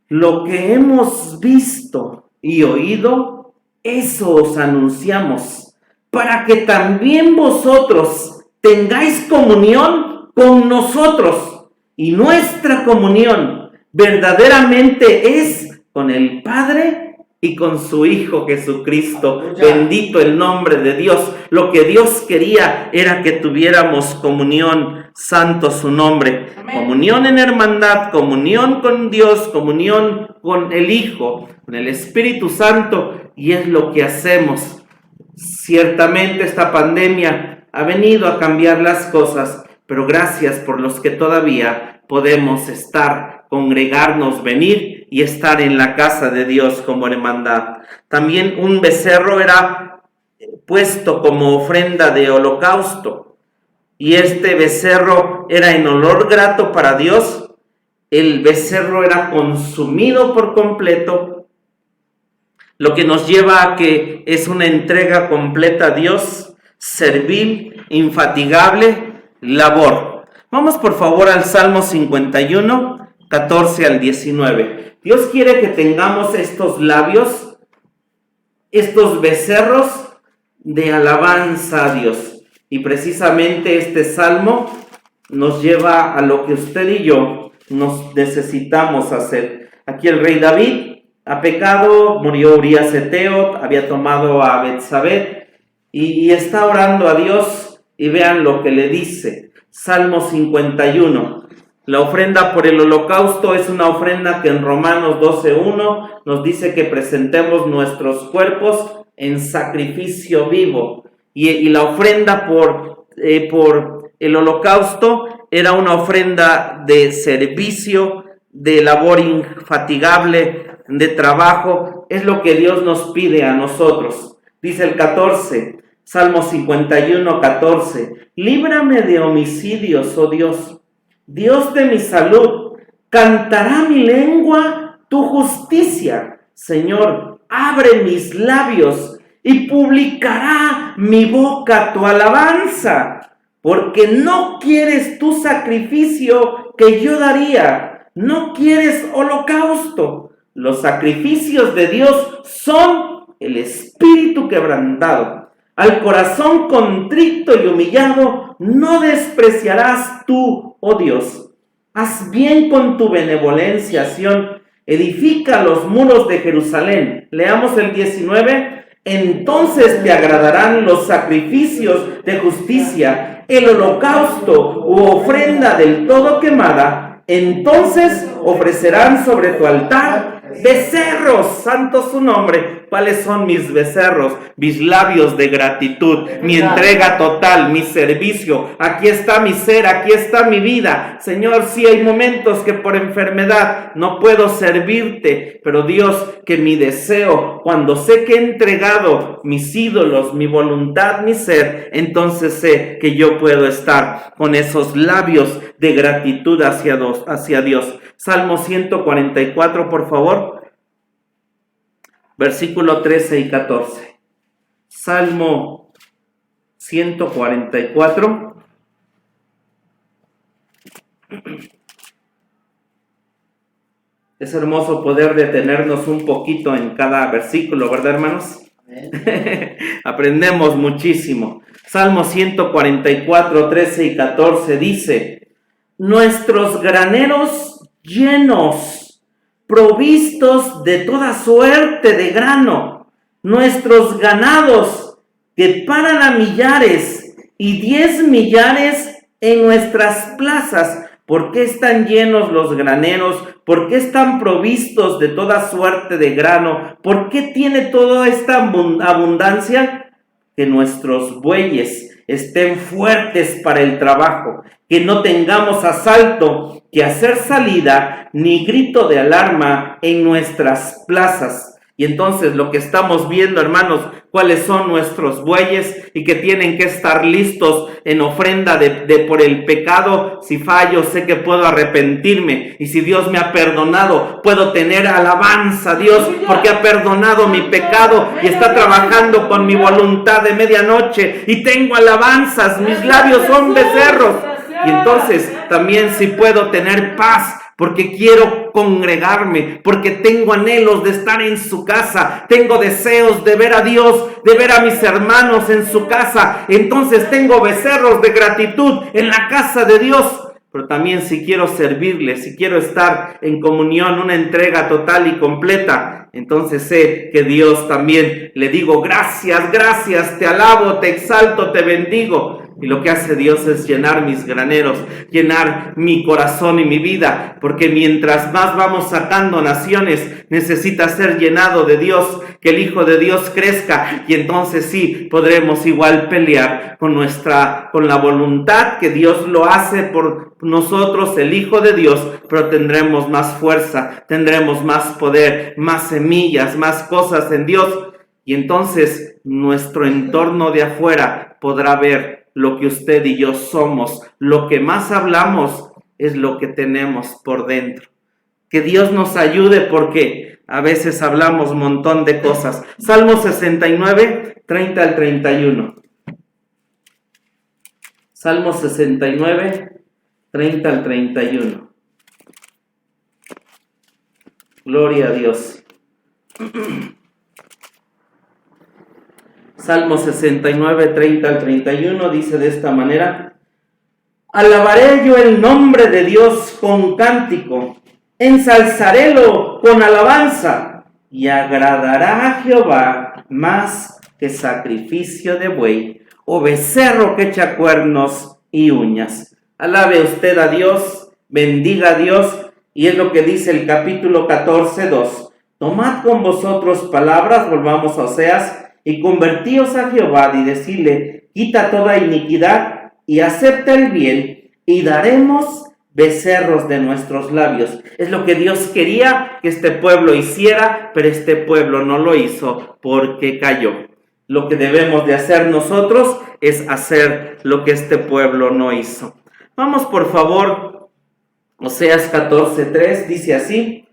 lo que hemos visto y oído, eso os anunciamos, para que también vosotros tengáis comunión con nosotros. Y nuestra comunión verdaderamente es con el Padre y con su Hijo Jesucristo. Bendito el nombre de Dios. Lo que Dios quería era que tuviéramos comunión. Santo su nombre. Amén. Comunión en hermandad, comunión con Dios, comunión con el Hijo, con el Espíritu Santo, y es lo que hacemos. Ciertamente esta pandemia ha venido a cambiar las cosas, pero gracias por los que todavía podemos estar, congregarnos, venir y estar en la casa de Dios como hermandad. También un becerro era puesto como ofrenda de holocausto, y este becerro era en olor grato para Dios. El becerro era consumido por completo, lo que nos lleva a que es una entrega completa a Dios, servil, infatigable labor. Vamos por favor al Salmo 51, 14 al 19. Dios quiere que tengamos estos labios, estos becerros de alabanza a Dios. Y precisamente este salmo nos lleva a lo que usted y yo nos necesitamos hacer. Aquí el rey David ha pecado, murió Urías Eteo, había tomado a Betsabé y está orando a Dios, y vean lo que le dice. Salmo 51. La ofrenda por el holocausto es una ofrenda que en Romanos 12:1 nos dice que presentemos nuestros cuerpos en sacrificio vivo. Y la ofrenda por el holocausto era una ofrenda de servicio, de labor infatigable, de trabajo. Es lo que Dios nos pide a nosotros. Dice el 14, Salmo 51, 14. Líbrame de homicidios, oh Dios, Dios de mi salud. Cantará mi lengua tu justicia. Señor, abre mis labios y publicará mi boca tu alabanza, porque no quieres tu sacrificio que yo daría, no quieres holocausto. Los sacrificios de Dios son el espíritu quebrantado. Al corazón contrito y humillado no despreciarás tú, oh Dios. Haz bien con tu benevolencia, Sión. Edifica los muros de Jerusalén. Leamos el 19. Entonces te agradarán los sacrificios de justicia, el holocausto u ofrenda del todo quemada. Entonces ofrecerán sobre tu altar becerros. Santo su nombre. ¿Cuáles son mis becerros? Mis labios de gratitud, mi entrega total, mi servicio. Aquí está mi ser, aquí está mi vida. Señor, sí hay momentos que por enfermedad no puedo servirte, pero Dios, que mi deseo, cuando sé que he entregado mis ídolos, mi voluntad, mi ser, entonces sé que yo puedo estar con esos labios de gratitud hacia Dios. Salmo 144, por favor. Versículo 13 y 14. Salmo 144. Es hermoso poder detenernos un poquito en cada versículo, ¿verdad, hermanos? Aprendemos muchísimo. Salmo 144, 13 y 14 dice: nuestros graneros llenos, provistos de toda suerte de grano, nuestros ganados que paran a millares y 10 millares en nuestras plazas. ¿Por qué están llenos los graneros? ¿Por qué están provistos de toda suerte de grano? ¿Por qué tiene toda esta abundancia? Que nuestros bueyes estén fuertes para el trabajo, que no tengamos asalto que hacer salida, ni grito de alarma en nuestras plazas. Y entonces lo que estamos viendo, hermanos, cuáles son nuestros bueyes y que tienen que estar listos en ofrenda de por el pecado. Si fallo, sé que puedo arrepentirme, y si Dios me ha perdonado, puedo tener alabanza a Dios porque ha perdonado mi pecado y está trabajando con mi voluntad de medianoche, y tengo alabanzas, mis labios son becerros. Y entonces también si puedo tener paz porque quiero congregarme, porque tengo anhelos de estar en su casa, tengo deseos de ver a Dios, de ver a mis hermanos en su casa. Entonces tengo becerros de gratitud en la casa de Dios. Pero también si quiero servirle, si quiero estar en comunión, una entrega total y completa, entonces sé que Dios también le digo gracias, gracias, te alabo, te exalto, te bendigo. Y lo que hace Dios es llenar mis graneros, llenar mi corazón y mi vida, porque mientras más vamos sacando naciones, necesita ser llenado de Dios, que el Hijo de Dios crezca, y entonces sí podremos igual pelear con la voluntad que Dios lo hace por nosotros, el Hijo de Dios, pero tendremos más fuerza, tendremos más poder, más semillas, más cosas en Dios, y entonces nuestro entorno de afuera podrá ver lo que usted y yo somos. Lo que más hablamos es lo que tenemos por dentro. Que Dios nos ayude, porque a veces hablamos un montón de cosas. Salmo 69, 30 al 31. Salmo 69, 30 al 31. Gloria a Dios. Salmo 69, 30 al 31 dice de esta manera: alabaré yo el nombre de Dios con cántico, ensalzarélo con alabanza, y agradará a Jehová más que sacrificio de buey, o becerro que echa cuernos y uñas. Alabe usted a Dios, bendiga a Dios, y es lo que dice el capítulo 14, 2. Tomad con vosotros palabras, volvamos a Oseas, y convertíos a Jehová, y decirle: quita toda iniquidad y acepta el bien, y daremos becerros de nuestros labios. Es lo que Dios quería que este pueblo hiciera, pero este pueblo no lo hizo porque cayó. Lo que debemos de hacer nosotros es hacer lo que este pueblo no hizo. Vamos por favor, Oseas 14:3, dice así: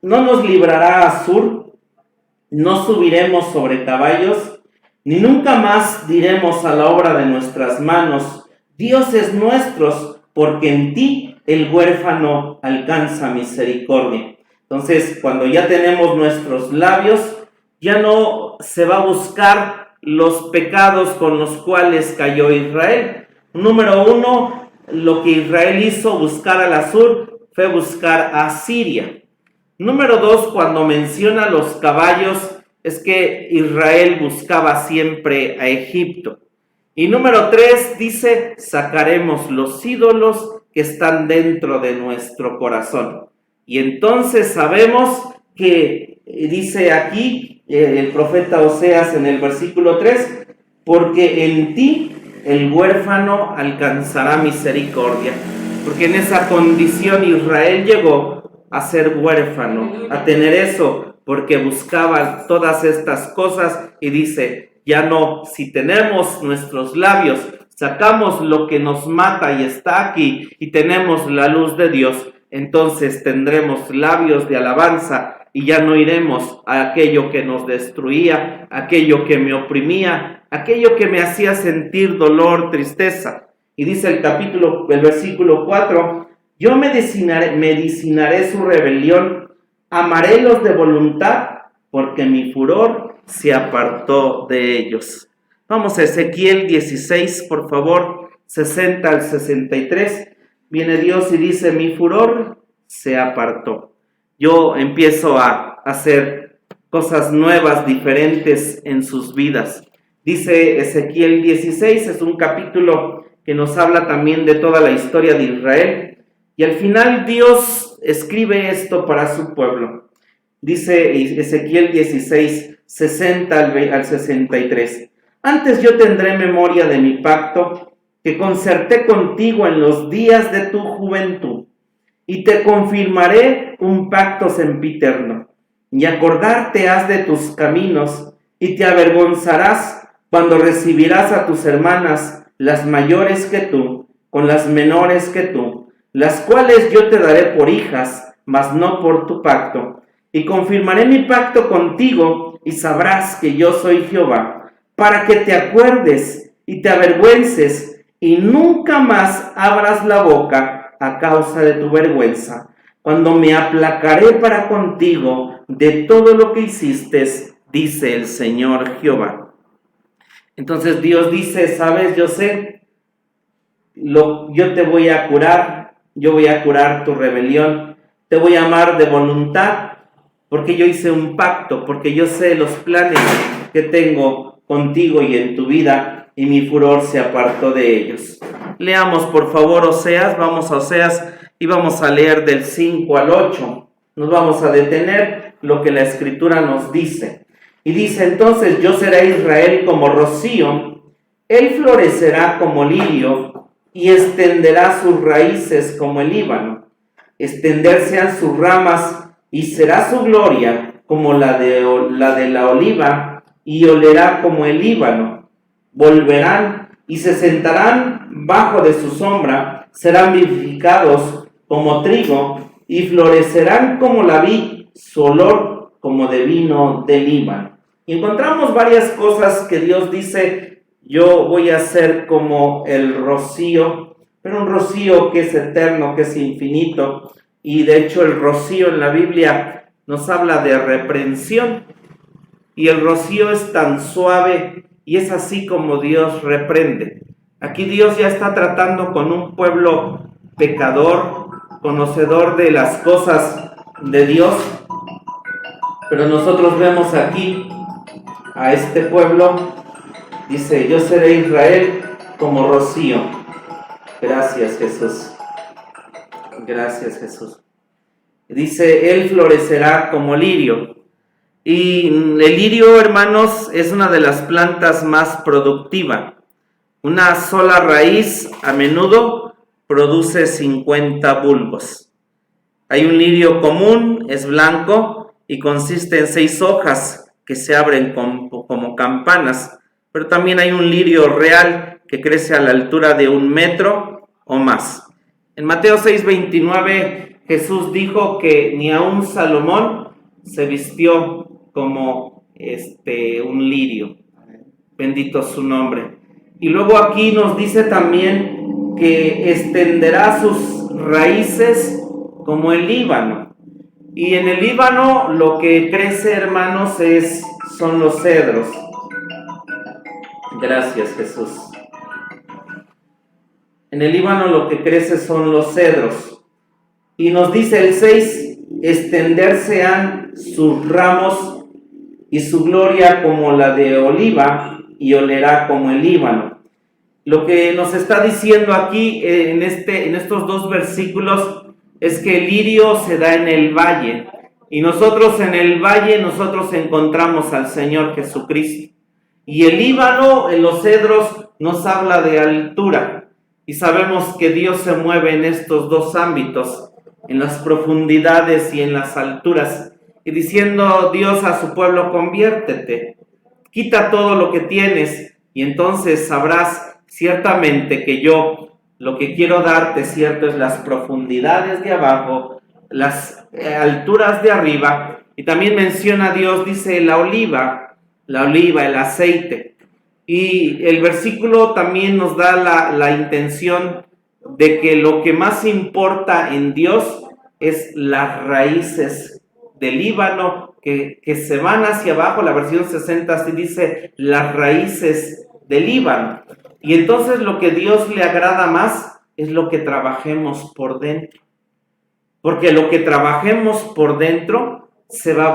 no nos librará Asur, no subiremos sobre caballos, ni nunca más diremos a la obra de nuestras manos: dioses nuestros, porque en ti el huérfano alcanza misericordia. Entonces, cuando ya tenemos nuestros labios, ya no se va a buscar los pecados con los cuales cayó Israel. Número 1, lo que Israel hizo, buscar al Asur, fue buscar a Siria. Número 2, cuando menciona los caballos, es que Israel buscaba siempre a Egipto. Y número 3 dice: sacaremos los ídolos que están dentro de nuestro corazón. Y entonces sabemos que dice aquí el profeta Oseas en el versículo 3: porque en ti el huérfano alcanzará misericordia. Porque en esa condición Israel llegó a ser huérfano, a tener eso, porque buscaba todas estas cosas. Y dice: ya no, si tenemos nuestros labios, sacamos lo que nos mata y está aquí, y tenemos la luz de Dios, entonces tendremos labios de alabanza, y ya no iremos a aquello que nos destruía, aquello que me oprimía, aquello que me hacía sentir dolor, tristeza. Y dice el versículo 4: yo medicinaré su rebelión, amaré los de voluntad, porque mi furor se apartó de ellos. Vamos a Ezequiel 16, por favor, 60 al 63. Viene Dios y dice: mi furor se apartó. Yo empiezo a hacer cosas nuevas, diferentes en sus vidas. Dice Ezequiel 16, es un capítulo que nos habla también de toda la historia de Israel. Y al final Dios escribe esto para su pueblo. Dice Ezequiel 16, 60 al 63. Antes yo tendré memoria de mi pacto que concerté contigo en los días de tu juventud, y te confirmaré un pacto sempiterno, y acordarte has de tus caminos, y te avergonzarás cuando recibirás a tus hermanas, las mayores que tú, con las menores que tú, las cuales yo te daré por hijas, mas no por tu pacto. Y confirmaré mi pacto contigo, y sabrás que yo soy Jehová, para que te acuerdes y te avergüences, y nunca más abras la boca, a causa de tu vergüenza, cuando me aplacaré para contigo de todo lo que hiciste, dice el Señor Jehová. Entonces Dios dice, ¿sabes? Yo sé, yo te voy a curar, yo voy a curar tu rebelión, te voy a amar de voluntad, porque yo hice un pacto, porque yo sé los planes que tengo contigo y en tu vida, y mi furor se apartó de ellos. Leamos por favor Oseas, vamos a Oseas y vamos a leer del 5 al 8. Nos vamos a detener lo que la Escritura nos dice. Y dice entonces, yo seré Israel como rocío, él florecerá como lirio y extenderá sus raíces como el Líbano. Extenderse han sus ramas y será su gloria como la de la oliva y olerá como el Líbano. Volverán y se sentarán bajo de su sombra, serán vivificados como trigo y florecerán como la vid, su olor como de vino del Líbano. Y encontramos varias cosas que Dios dice, yo voy a ser como el rocío, pero un rocío que es eterno, que es infinito, y de hecho el rocío en la Biblia nos habla de reprensión, y el rocío es tan suave, y es así como Dios reprende. Aquí Dios ya está tratando con un pueblo pecador, conocedor de las cosas de Dios, pero nosotros vemos aquí a este pueblo, dice, yo seré Israel como rocío. Gracias Jesús, gracias Jesús. Dice, él florecerá como lirio. Y el lirio, hermanos, es una de las plantas más productivas. Una sola raíz a menudo produce 50 bulbos. Hay un lirio común, es blanco y consiste en 6 hojas que se abren como campanas, pero también hay un lirio real que crece a la altura de 1 metro o más. En Mateo 6:29 Jesús dijo que ni aun Salomón se vistió como un lirio. Bendito su nombre. Y luego aquí nos dice también que extenderá sus raíces como el Líbano. Y en el Líbano lo que crece, hermanos, son los cedros. Gracias, Jesús. En el Líbano lo que crece son los cedros. Y nos dice el 6, extenderse han sus ramos y su gloria como la de oliva y olerá como el Líbano. Lo que nos está diciendo aquí en estos 2 versículos es que el lirio se da en el valle, y nosotros en el valle encontramos al Señor Jesucristo. Y el Líbano, en los cedros, nos habla de altura, y sabemos que Dios se mueve en estos 2 ámbitos, en las profundidades y en las alturas, y diciendo Dios a su pueblo, conviértete, quita todo lo que tienes, y entonces sabrás ciertamente que yo lo que quiero darte, cierto, es las profundidades de abajo, las alturas de arriba. Y también menciona Dios, dice la oliva, el aceite. Y el versículo también nos da la intención de que lo que más importa en Dios es las raíces del Líbano que se van hacia abajo. La versión 60 así dice, las raíces del Líbano. Y entonces lo que Dios le agrada más es lo que trabajemos por dentro. Porque lo que trabajemos por dentro se va a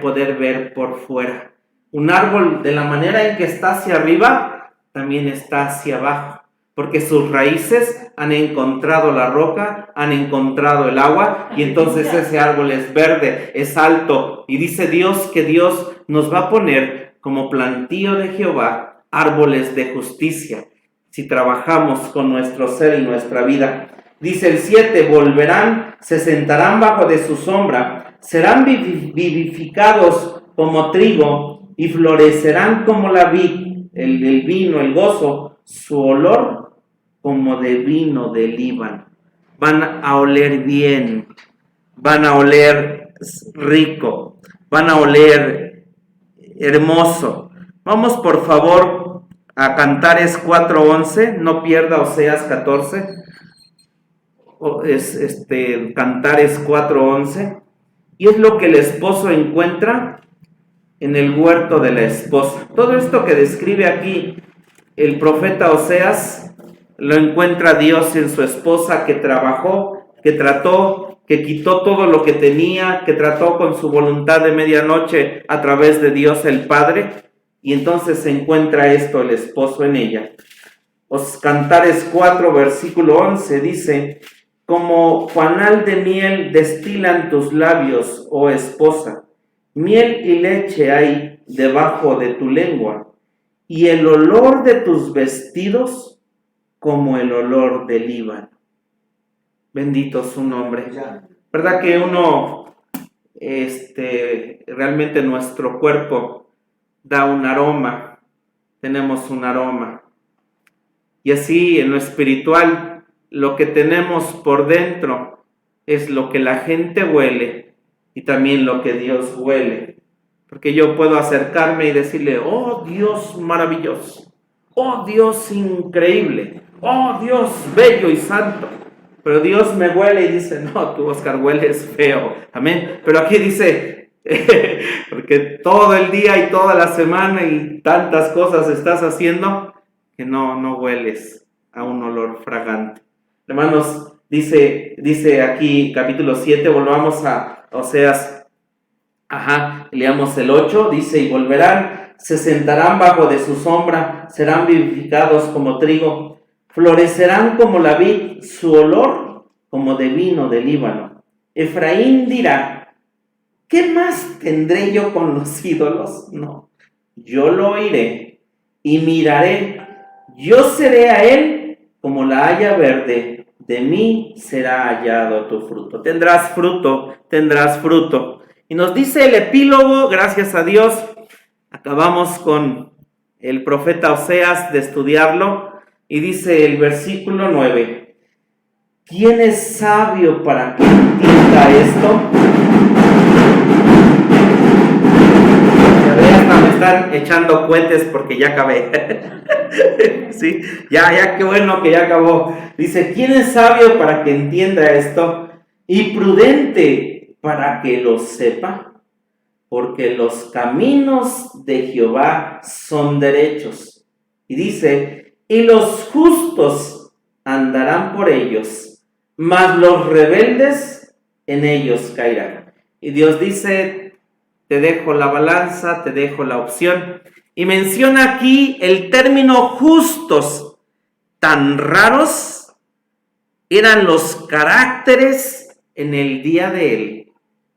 poder ver por fuera. Un árbol, de la manera en que está hacia arriba, también está hacia abajo. Porque sus raíces han encontrado la roca, han encontrado el agua, y entonces ese árbol es verde, es alto. Y dice Dios que Dios nos va a poner como plantío de Jehová, árboles de justicia, si trabajamos con nuestro ser y nuestra vida. Dice el 7, volverán, se sentarán bajo de su sombra, serán vivificados como trigo y florecerán como la vid, el vino, el gozo, su olor como de vino del Líbano. Van a oler bien, van a oler rico, van a oler hermoso. Vamos por favor a Cantares 4:11, no pierda Oseas 14. es Cantares 4:11, y es lo que el esposo encuentra en el huerto de la esposa. Todo esto que describe aquí el profeta Oseas, lo encuentra Dios en su esposa, que trabajó, que trató, que quitó todo lo que tenía, que trató con su voluntad de medianoche a través de Dios el Padre, y entonces se encuentra esto el esposo en ella. Cantares 4, versículo 11 dice: como panal de miel destilan tus labios, oh esposa, miel y leche hay debajo de tu lengua, y el olor de tus vestidos como el olor del Líbano. Bendito su nombre. ¿Verdad que uno, realmente nuestro cuerpo da un aroma? Tenemos un aroma. Y así en lo espiritual, lo que tenemos por dentro es lo que la gente huele y también lo que Dios huele. Porque yo puedo acercarme y decirle: oh Dios maravilloso, oh Dios increíble, oh Dios bello y santo. Pero Dios me huele y dice: no, tú, Oscar, hueles feo. Amén. Pero aquí dice, porque todo el día y toda la semana y tantas cosas estás haciendo, que no hueles a un olor fragante. Hermanos, dice aquí capítulo 7, volvamos a Oseas, leamos el 8, dice: y volverán, se sentarán bajo de su sombra, serán vivificados como trigo, florecerán como la vid, su olor como de vino del Líbano. Efraín dirá: ¿qué más tendré yo con los ídolos? No, yo lo oiré y miraré. Yo seré a él como la haya verde, de mí será hallado tu fruto. Tendrás fruto, tendrás fruto. Y nos dice el epílogo, gracias a Dios, acabamos con el profeta Oseas de estudiarlo, y dice el versículo 9: ¿quién es sabio para que entienda esto? Me están echando cohetes porque ya acabé. Sí, ya, qué bueno que ya acabó. Dice: ¿quién es sabio para que entienda esto? Y prudente para que lo sepa. Porque los caminos de Jehová son derechos. Y dice: y los justos andarán por ellos, mas los rebeldes en ellos caerán. Y Dios dice: te dejo la balanza, te dejo la opción. Y menciona aquí el término justos. Tan raros eran los caracteres en el día de él.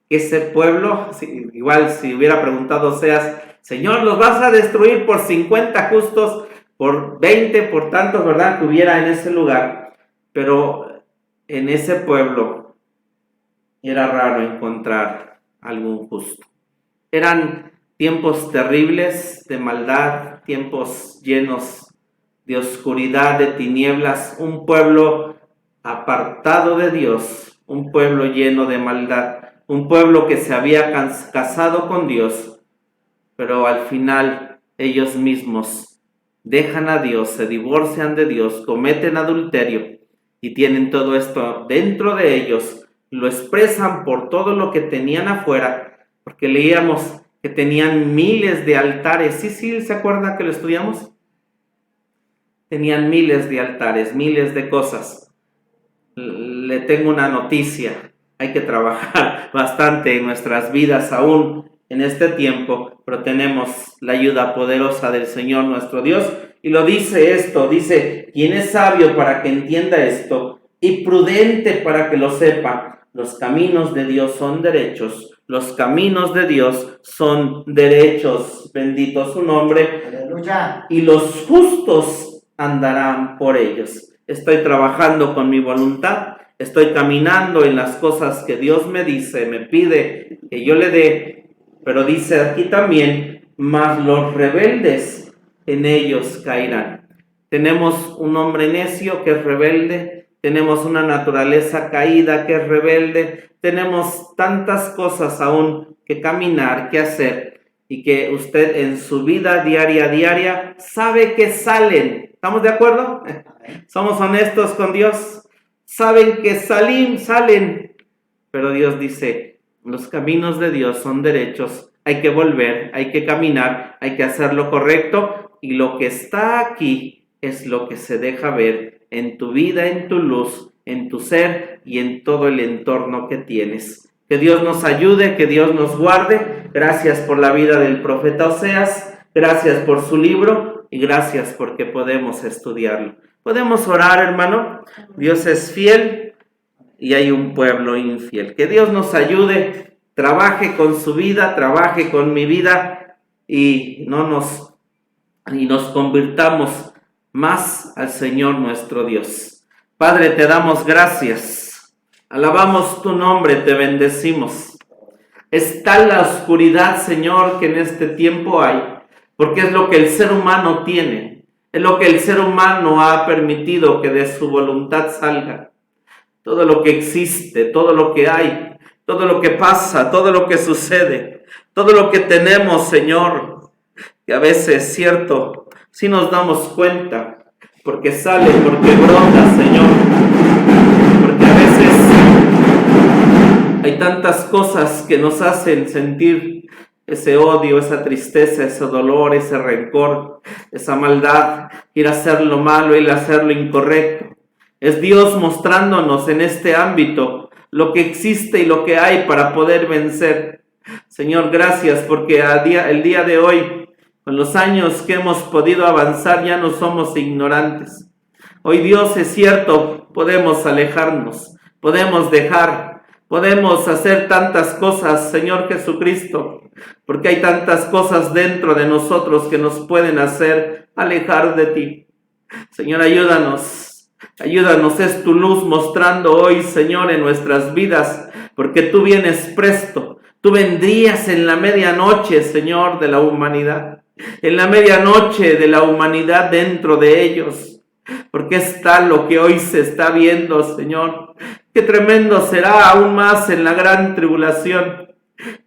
Ese pueblo, igual si hubiera preguntado Oseas: Señor, ¿los vas a destruir por 50 justos, por 20, por tantos, verdad, que hubiera en ese lugar? Pero en ese pueblo era raro encontrar algún justo. Eran tiempos terribles de maldad, tiempos llenos de oscuridad, de tinieblas, un pueblo apartado de Dios, un pueblo lleno de maldad, un pueblo que se había casado con Dios, pero al final ellos mismos dejan a Dios, se divorcian de Dios, cometen adulterio y tienen todo esto dentro de ellos, lo expresan por todo lo que tenían afuera. Porque leíamos que tenían miles de altares. Sí, ¿se acuerda que lo estudiamos? Tenían miles de altares, miles de cosas. Le tengo una noticia. Hay que trabajar bastante en nuestras vidas aún en este tiempo, pero tenemos la ayuda poderosa del Señor nuestro Dios. Y lo dice esto, dice: ¿quién es sabio para que entienda esto? Y prudente para que lo sepa. Los caminos de Dios son derechos. Los caminos de Dios son derechos. Bendito su nombre. Aleluya. Y los justos andarán por ellos. Estoy trabajando con mi voluntad. Estoy caminando en las cosas que Dios me dice, me pide que yo le dé. Pero dice aquí también: mas los rebeldes en ellos caerán. Tenemos un hombre necio que es rebelde. Tenemos una naturaleza caída que es rebelde. Tenemos tantas cosas aún que caminar, que hacer, y que usted en su vida diaria sabe que salen. ¿Estamos de acuerdo? ¿Somos honestos con Dios? saben que salen, pero Dios dice, los caminos de Dios son derechos, hay que volver, hay que caminar, hay que hacer lo correcto, y lo que está aquí es lo que se deja ver en tu vida, en tu luz, en tu ser y en todo el entorno que tienes. Que Dios nos ayude, que Dios nos guarde. Gracias por la vida del profeta Oseas, gracias por su libro y gracias porque podemos estudiarlo. Podemos orar, hermano. Dios es fiel y hay un pueblo infiel. Que Dios nos ayude, trabaje con su vida, trabaje con mi vida y nos convirtamos más al Señor nuestro Dios. Padre, te damos gracias, alabamos tu nombre, te bendecimos. Es tal la oscuridad, Señor, que en este tiempo hay, porque es lo que el ser humano tiene, es lo que el ser humano ha permitido que de su voluntad salga. Todo lo que existe, todo lo que hay, todo lo que pasa, todo lo que sucede, todo lo que tenemos, Señor, que a veces, cierto, sí nos damos cuenta, porque sale, porque brota, Señor, porque a veces hay tantas cosas que nos hacen sentir ese odio, esa tristeza, ese dolor, ese rencor, esa maldad, ir a hacer lo malo, ir a hacer lo incorrecto. Es Dios mostrándonos en este ámbito lo que existe y lo que hay para poder vencer. Señor, gracias porque el día de hoy, con los años que hemos podido avanzar, ya no somos ignorantes. Hoy, Dios, es cierto, podemos alejarnos, podemos dejar, podemos hacer tantas cosas, Señor Jesucristo, porque hay tantas cosas dentro de nosotros que nos pueden hacer alejar de ti. Señor, ayúdanos, es tu luz mostrando hoy, Señor, en nuestras vidas, porque tú vienes presto, tú vendrías en la medianoche, Señor, de la humanidad. En la medianoche de la humanidad dentro de ellos, porque es tal lo que hoy se está viendo, Señor. Qué tremendo será aún más en la gran tribulación,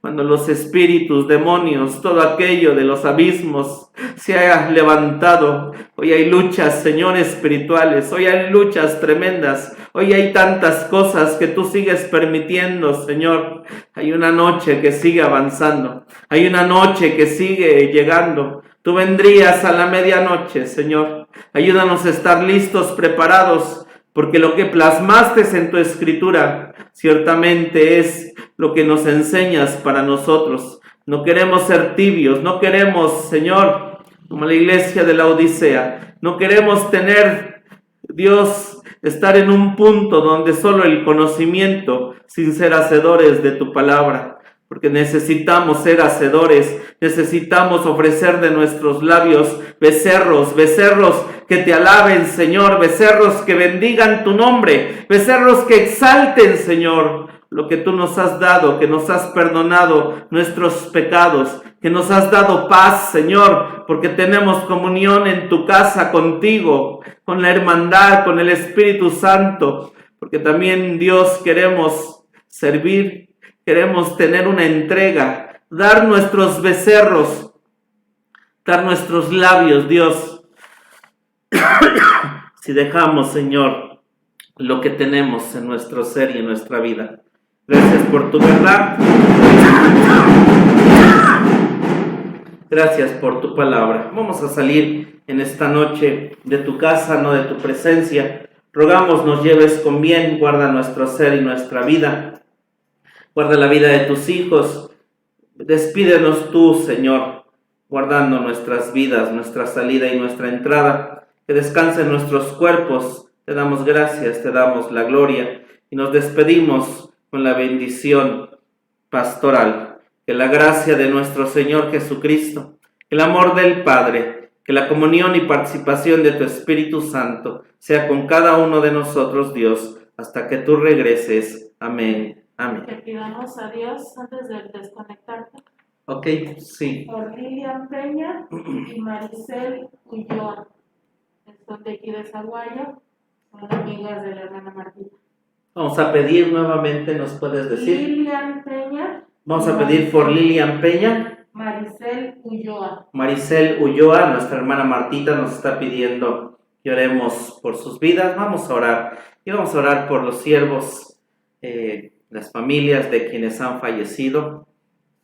cuando los espíritus, demonios, todo aquello de los abismos se haya levantado. Hoy hay luchas, Señor, espirituales, hoy hay luchas tremendas, hoy hay tantas cosas que tú sigues permitiendo, Señor. Hay una noche que sigue avanzando, hay una noche que sigue llegando. Tú vendrías a la medianoche, Señor. Ayúdanos a estar listos, preparados, porque lo que plasmaste en tu escritura ciertamente es lo que nos enseñas para nosotros. No queremos ser tibios, no queremos, Señor, como la iglesia de la Odisea, no queremos tener, Dios, estar en un punto donde solo el conocimiento, sin ser hacedores de tu palabra, porque necesitamos ser hacedores, necesitamos ofrecer de nuestros labios becerros que te alaben, Señor, becerros que bendigan tu nombre, becerros que exalten, Señor, lo que tú nos has dado, que nos has perdonado nuestros pecados, que nos has dado paz, Señor, porque tenemos comunión en tu casa contigo, con la hermandad, con el Espíritu Santo, porque también, Dios, queremos servir, queremos tener una entrega, dar nuestros becerros, dar nuestros labios, Dios, si dejamos, Señor, lo que tenemos en nuestro ser y en nuestra vida. Gracias por tu verdad. Gracias por tu palabra. Vamos a salir en esta noche de tu casa, no de tu presencia. Rogamos nos lleves con bien, guarda nuestro ser y nuestra vida. Guarda la vida de tus hijos. Despídenos tú, Señor, guardando nuestras vidas, nuestra salida y nuestra entrada. Que descansen nuestros cuerpos. Te damos gracias, te damos la gloria y nos despedimos con la bendición pastoral. Que la gracia de nuestro Señor Jesucristo, el amor del Padre, que la comunión y participación de tu Espíritu Santo sea con cada uno de nosotros, Dios, hasta que tú regreses. Amén. Amén. Te pidamos a Dios antes de desconectarte. Ok, sí. Por Lilian Peña y Maricel Ulloa. Son de aquí de Zaguayo, son amigas de la hermana Martita. Vamos a pedir nuevamente, ¿nos puedes decir? Lilian Peña. Vamos a pedir por Lilian Peña. Maricel Ulloa. Maricel Ulloa, nuestra hermana Martita, nos está pidiendo y oremos por sus vidas. Vamos a orar y vamos a orar por los siervos, las familias de quienes han fallecido.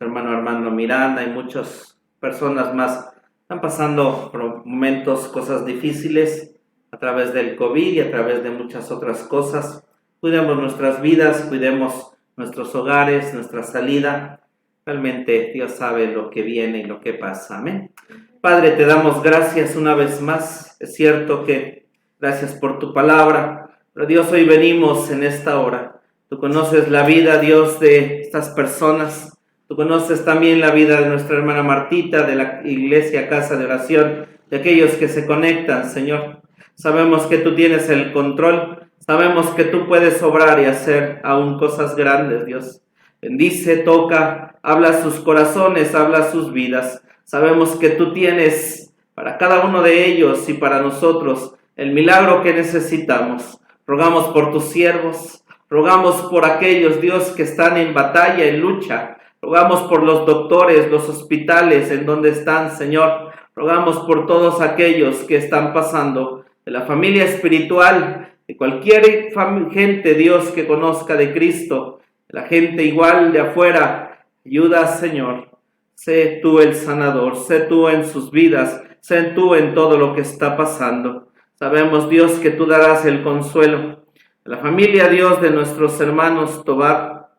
Hermano Armando Miranda y muchas personas más están pasando por momentos, cosas difíciles a través del COVID y a través de muchas otras cosas. Cuidemos nuestras vidas, cuidemos nuestros hogares, nuestra salida. Realmente Dios sabe lo que viene y lo que pasa. Amén. Padre, te damos gracias una vez más. Es cierto que gracias por tu palabra, pero Dios, hoy venimos en esta hora. Tú conoces la vida, Dios, de estas personas. Tú conoces también la vida de nuestra hermana Martita, de la iglesia Casa de Oración, de aquellos que se conectan, Señor. Sabemos que tú tienes el control, sabemos que tú puedes obrar y hacer aún cosas grandes, Dios. Bendice, toca, habla sus corazones, habla sus vidas. Sabemos que tú tienes para cada uno de ellos y para nosotros el milagro que necesitamos. Rogamos por tus siervos, rogamos por aquellos, Dios, que están en batalla, en lucha. Rogamos por los doctores, los hospitales en donde están, Señor. Rogamos por todos aquellos que están pasando, de la familia espiritual, de cualquier gente, Dios, que conozca de Cristo, de la gente igual de afuera. Ayuda, Señor. Sé tú el sanador, sé tú en sus vidas, sé tú en todo lo que está pasando. Sabemos, Dios, que tú darás el consuelo. A la familia, Dios, de nuestros hermanos Tobar,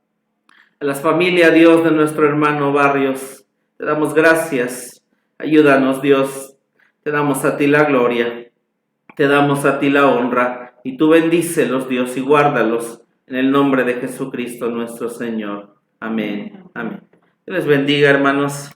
a la familia, Dios, de nuestro hermano Barrios, te damos gracias. Ayúdanos, Dios. Te damos a ti la gloria, te damos a ti la honra, y tú bendícelos, Dios, y guárdalos en el nombre de Jesucristo nuestro Señor. Amén. Amén. Dios les bendiga, hermanos.